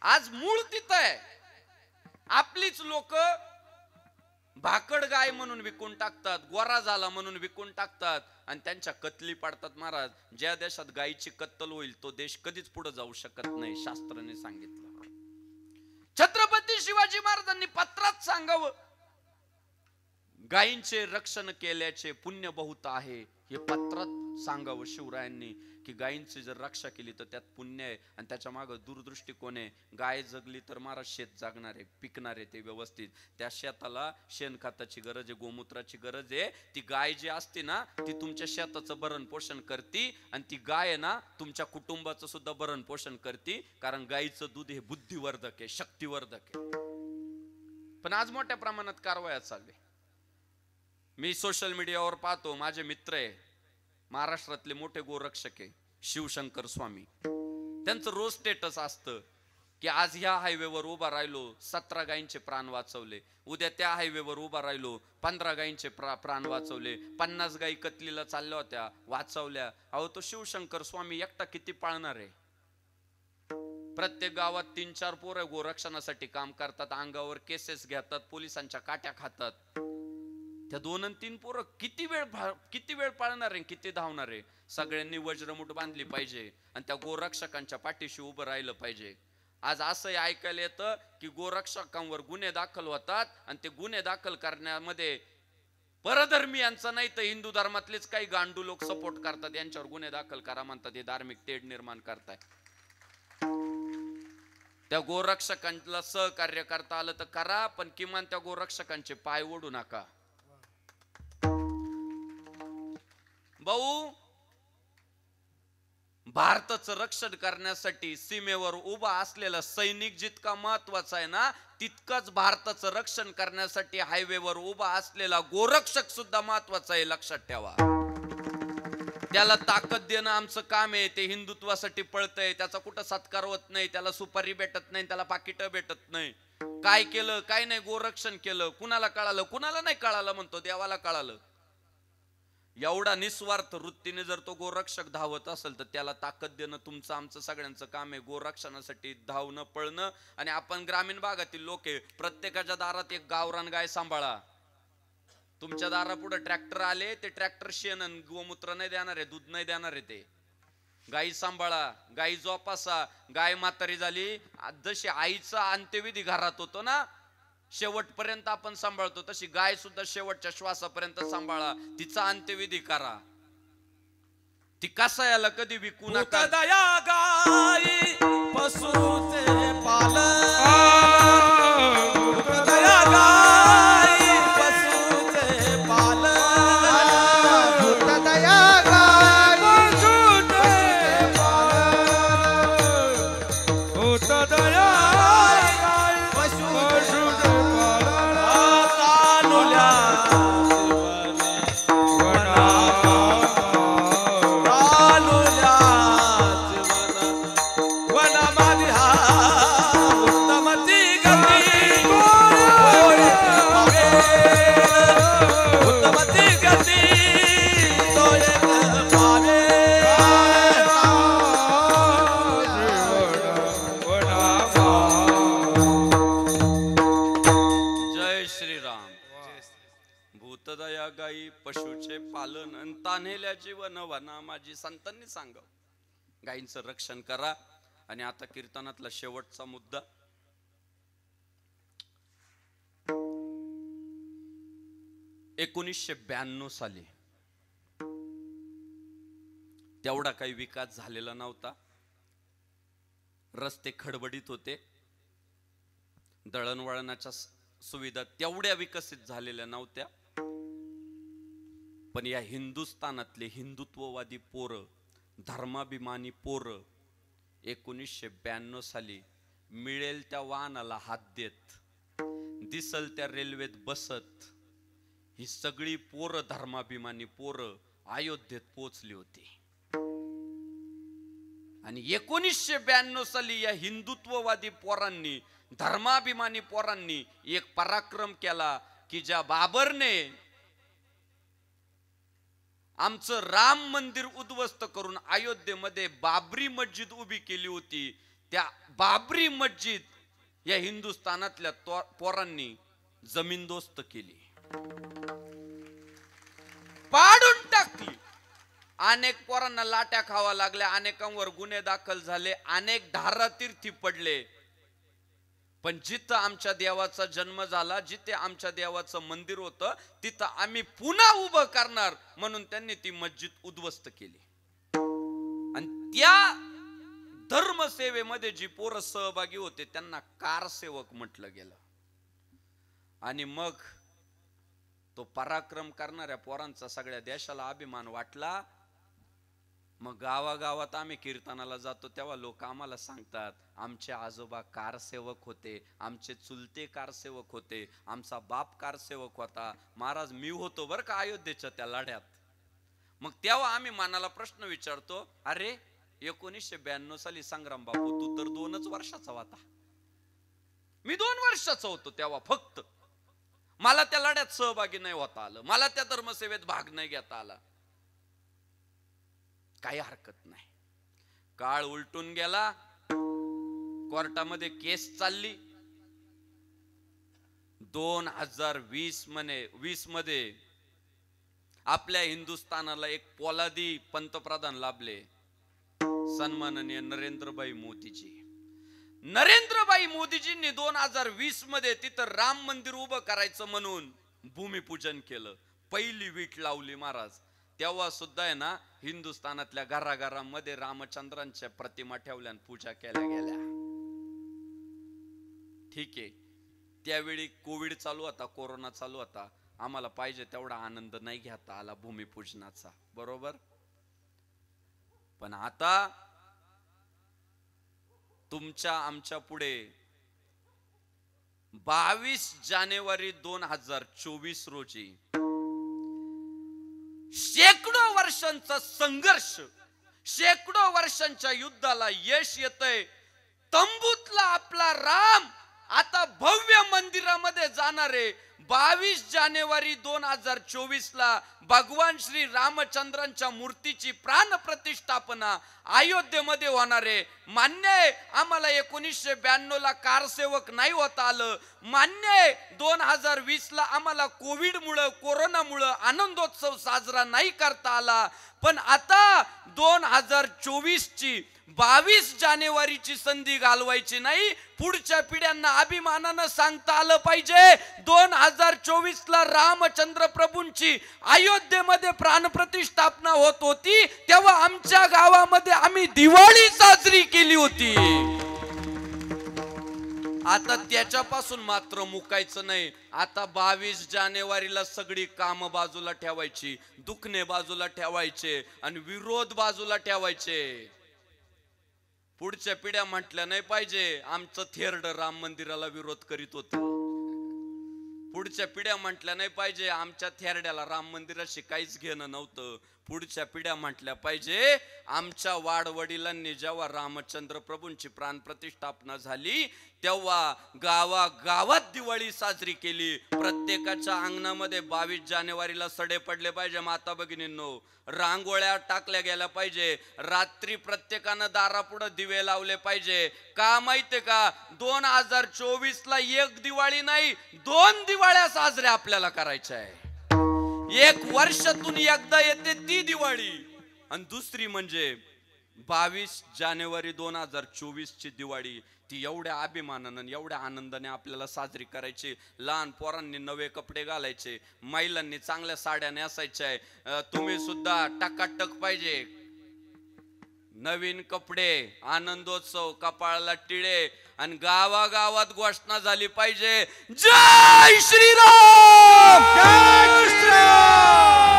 आज मूळ तिथं आहे. आपलीच लोक भाकड गाय म्हणून विकून टाकतात, गोरा झाला म्हणून विकून टाकतात आणि त्यांच्या कत्तली पाडतात. महाराज, ज्या देशात गायीची कत्तल होईल तो देश कधीच पुढे जाऊ शकत नाही, शास्त्राने सांगितलं. छत्रपती शिवाजी महाराजांनी पत्रात सांगावं, गायींचे रक्षण केल्याचे पुण्य बहुत आहे. हे पत्रात सांगावं शिवरायांनी की गायींची जर रक्षा केली तर त्यात पुण्य आहे. आणि त्याच्या मागे दूरदृष्टिकोन आहे. गाय जगली तर महाराज शेत जागणार आहे, पिकणार आहे ते व्यवस्थित. त्या शेताला शेणखताची गरज आहे, गोमूत्राची गरज आहे. ती गाय जी असते ना ती तुमच्या शेताचं भरण पोषण करते आणि ती गाय आहे ना तुमच्या कुटुंबाचं सुद्धा भरण पोषण करते. कारण गायीचं दूध हे बुद्धिवर्धक आहे, शक्तिवर्धक आहे. पण आज मोठ्या प्रमाणात कारवाया चालू आहे. मी सोशल मीडियावर पाहतो, माझे मित्र आहे महाराष्ट्रातले मोठे गोरक्षक आहे शिवशंकर स्वामी. त्यांचं रोज स्टेटस असतं की आज ह्या हायवेवर उभा राहिलो 17 गायींचे प्राण वाचवले, उद्या त्या हायवेवर उभा राहिलो 15 गायींचे प्राण वाचवले, 50 गायी कत्लीला चालल्या होत्या वाचवल्या. अहो तो शिवशंकर स्वामी एकटा किती पाळणार आहे? प्रत्येक गावात 3-4 पोरं गोरक्षणासाठी काम करतात, अंगावर केसेस घेतात, पोलिसांच्या काट्या खातात. त्या 2 आणि 3 पोरं किती वेळ पाळणार आहे, किती धावणार आहे? सगळ्यांनी वज्रमुठ बांधली पाहिजे आणि त्या गोरक्षकांच्या पाठीशी उभं राहिलं पाहिजे. आज असं ऐकायला येतं की गोरक्षकांवर गुन्हे दाखल होतात आणि ते गुन्हे दाखल करण्यामध्ये परधर्मीयांचा नाही तर हिंदू धर्मातलेच काही गांडू लोक सपोर्ट करतात. यांच्यावर गुन्हे दाखल करा म्हणतात. हे धार्मिक तेढ निर्माण करताय. त्या गोरक्षकांना सहकार्य करता आलं तर करा, पण किमान त्या गोरक्षकांचे पाय ओढू नका. भाऊ, भारताचं रक्षण करण्यासाठी सीमेवर उभा असलेला सैनिक जितका महत्वाचा आहे ना, तितकंच भारताचं रक्षण करण्यासाठी हायवेवर उभा असलेला गोरक्षक सुद्धा महत्वाचा आहे, लक्षात ठेवा. त्याला ताकद देणं आमचं काम आहे. ते हिंदुत्वासाठी पळतंय, त्याचा कुठं सत्कार होत नाही, त्याला सुपारी भेटत नाही, त्याला पाकिट भेटत नाही. काय केलं काय नाही, गोरक्षण केलं. कुणाला कळालं, कुणाला नाही कळालं म्हणतो, देवाला कळालं. एवढा निस्वार्थ वृत्तीने जर तो गोरक्षक धावत असेल तर त्याला ताकद देणं तुमचं आमचं सगळ्यांचं काम आहे. गोरक्षणासाठी धावणं पळणं. आणि आपण ग्रामीण भागातील लोक आहे, प्रत्येकाच्या दारात एक गावरान गाय सांभाळा. तुमच्या दारापुढे ट्रॅक्टर आले, ते ट्रॅक्टर शेण गोमूत्र नाही देणार आहे, दूध नाही देणार आहे. ते गाई सांभाळा, गाई जोपासा. गाय म्हातारी झाली, जशी आईचा अंत्यविधी घरात होतो ना, शेवटपर्यंत आपण सांभाळतो, तशी गाय सुद्धा शेवटच्या श्वासापर्यंत सांभाळा. तिचा अंत्यविधी करा. ती कसायाला कधी विकू नका. दया गाई पशुचे पालन, दया गाई पशुचे पालन, दया गाई पशुचे पालन, होत दया गाई पशुचे पालन. तानुल्या भूतदया गाई पशुचे पालन आणि तान्हेल्या जीवन वना. माझी संतांनी सांगाव, गायींचं रक्षण करा. आणि आता कीर्तनातला शेवटचा मुद्दा. (1992) साली तेवढा काही विकास झालेला नव्हता. रस्ते खडबडीत होते, दळणवळणाच्या सुविधा तेवढ्या विकसित झालेल्या नव्हत्या. पण या हिंदुस्थानातले हिंदुत्ववादी पोरं, धर्माभिमानी पोरं 1992 साली मिळेल त्या वाहनाला हात देत, दिसल त्या रेल्वेत बसत, ही सगळी पोरं, धर्माभिमानी पोरं अयोध्येत पोचली होती. आणि 1992 साली या हिंदुत्ववादी पोरांनी, धर्माभिमानी पोरांनी एक पराक्रम केला की ज्या बाबरने आमचं राम मंदिर उद्ध्वस्त करून अयोध्येमध्ये बाबरी मस्जिद उभी केली होती, त्या बाबरी मस्जिद या हिंदुस्थानातल्या पोरांनी जमीनदोस्त केली, पाडून टाकली. अनेक पोरांना लाट्या खावा लागल्या, अनेकांवर गुन्हे दाखल झाले, अनेक धारातीर्थी पडले. पण जिथं आमच्या देवाचा जन्म झाला, जिथे आमच्या देवाचं मंदिर होतं, तिथं आम्ही पुन्हा उभं करणार म्हणून त्यांनी ती मस्जिद उद्ध्वस्त केली. आणि त्या धर्मसेवेमध्ये जी पोरं सहभागी होते त्यांना कारसेवक म्हटलं गेलं. आणि मग तो पराक्रम करणाऱ्या पोरांचा सगळ्या देशाला अभिमान वाटला. मग गावागावात आम्ही कीर्तनाला जातो तेव्हा लोक आम्हाला सांगतात, आमचे आजोबा कारसेवक होते, आमचे चुलते कारसेवक होते, आमचा बाप कारसेवक होता. महाराज, मी होतो बरं का अयोध्येच्या त्या लढ्यात. मग तेव्हा आम्ही मनाला प्रश्न विचारतो, अरे 1992 साली संग्राम बापू तू तर 2च वर्षाचा होता, मी 2 वर्षाचा होतो तेव्हा. फक्त मला त्या लढ्यात सहभागी नाही होता आलं, मला त्या धर्मसेवेत भाग नाही घेता आला. काही हरकत नाही. काळ उलटून गेला, कोर्टामध्ये केस चालली. 2020 मध्ये आपल्या हिंदुस्थानाला एक पोलादी पंतप्रधान लाभले, सन्माननीय नरेंद्रभाई मोदीजी. नरेंद्रभाई मोदीजींनी 2020 मध्ये तिथं राम मंदिर उभं करायचं म्हणून भूमिपूजन केलं, पहिली वीट लावली महाराज. तेव्हा सुद्धा आहे ना, हिंदुस्थानातल्या घराघरामध्ये रामचंद्रांच्या प्रतिमा ठेवल्या आणि पूजा केल्या गेल्या. ठीक आहे, त्यावेळी कोविड चालू होता, कोरोना चालू होता. आम्हाला पाहिजे तेवढा आनंद नाही घेता आला भूमिपूजनाचा, बरोबर. पण आता तुमच्या आमच्या पुढे 22 जानेवारी 2024 रोजी शेकडो वर्षांचा संघर्ष, शेकडो वर्षांच्या युद्धाला यश येतंय. तंबूतला आपला राम आता भव्य मंदिरामध्ये जाणारे. 22 जानेवारी 2024 ला भगवान श्री रामचंद्रांच्या मूर्तीची प्राण प्रतिष्ठापना अयोध्येमध्ये होणार आहे. मान्य आहे आम्हाला 1992 ला कारसेवक नाही होता आलं, मान्य आहे 2020 ला आम्हाला कोविडमुळे कोरोनामुळे आनंदोत्सव साजरा नाही करता आला. पण आता 2024 ची 22 जानेवारीची संधी घालवायची नाही. पुढच्या पिढ्यांना अभिमानानं सांगता आलं पाहिजे 2024 ला रामचंद्र प्रभूंची अयोध्येमध्ये प्राणप्रतिष्ठापना होत होती तेव्हा आमच्या गावामध्ये आम्ही दिवाळी साजरी केली होती. आता त्याच्यापासून मात्र मुकायचं नाही. आता 22 जानेवारीला सगळी काम बाजूला ठेवायची, दुखणे बाजूला ठेवायचे आणि विरोध बाजूला ठेवायचे. पुढच्या पिढ्या म्हटल्या नाही पाहिजे आमचं थेरड राम मंदिराला विरोध करीत होत. पुढच्या पिढ्या म्हटल्या नाही पाहिजे आमच्या थेरड्याला राम मंदिराशी काहीच घेणं नव्हतं. पुढच्या पिढ्या म्हटल्या पाहिजे आमच्या वाडवडिलांनी जेव्हा रामचंद्र प्रभूंची प्राण प्रतिष्ठापना झाली तेव्हा गावागावात दिवाळी साजरी केली. प्रत्येकाच्या अंगणामध्ये 22 जानेवारीला सडे पडले पाहिजे. माता भगिनींनो, रांगोळ्या टाकल्या गेल्या पाहिजे. रात्री प्रत्येकानं दारापुढे दिवे लावले पाहिजे. का माहितीये का 2024 ला एक दिवाळी नाही 2 दिवाळ्या साजऱ्या आपल्याला करायच्या आहे. एक वर्षातून एकदा येते ती दिवाळी आणि दुसरी म्हणजे 22 जानेवारी 2024 ची दिवाळी. ती एवढ्या अभिमानानं एवढ्या आनंदाने आपल्याला साजरी करायची. लहान पोरांनी नवे कपडे घालायचे, महिलांनी चांगल्या साड्या नेसायच्या. तुम्ही सुद्धा टकाटक पाहिजे, नवीन कपडे, आनंदोत्सव, कपाळाला टिळे आणि गावागावात घोषणा झाली पाहिजे जय श्रीराम, जय श्रीराम.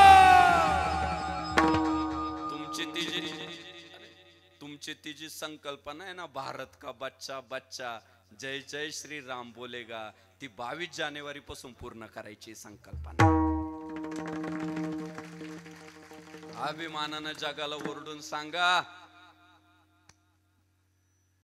तुमची ती जी संकल्पना आहे ना, भारत का बच्चा बच्चा जय जय श्री राम बोलेगा, ती 22 जानेवारी पासून पूर्ण करायची संकल्पना. अभिमानानं जगाला ओरडून सांगा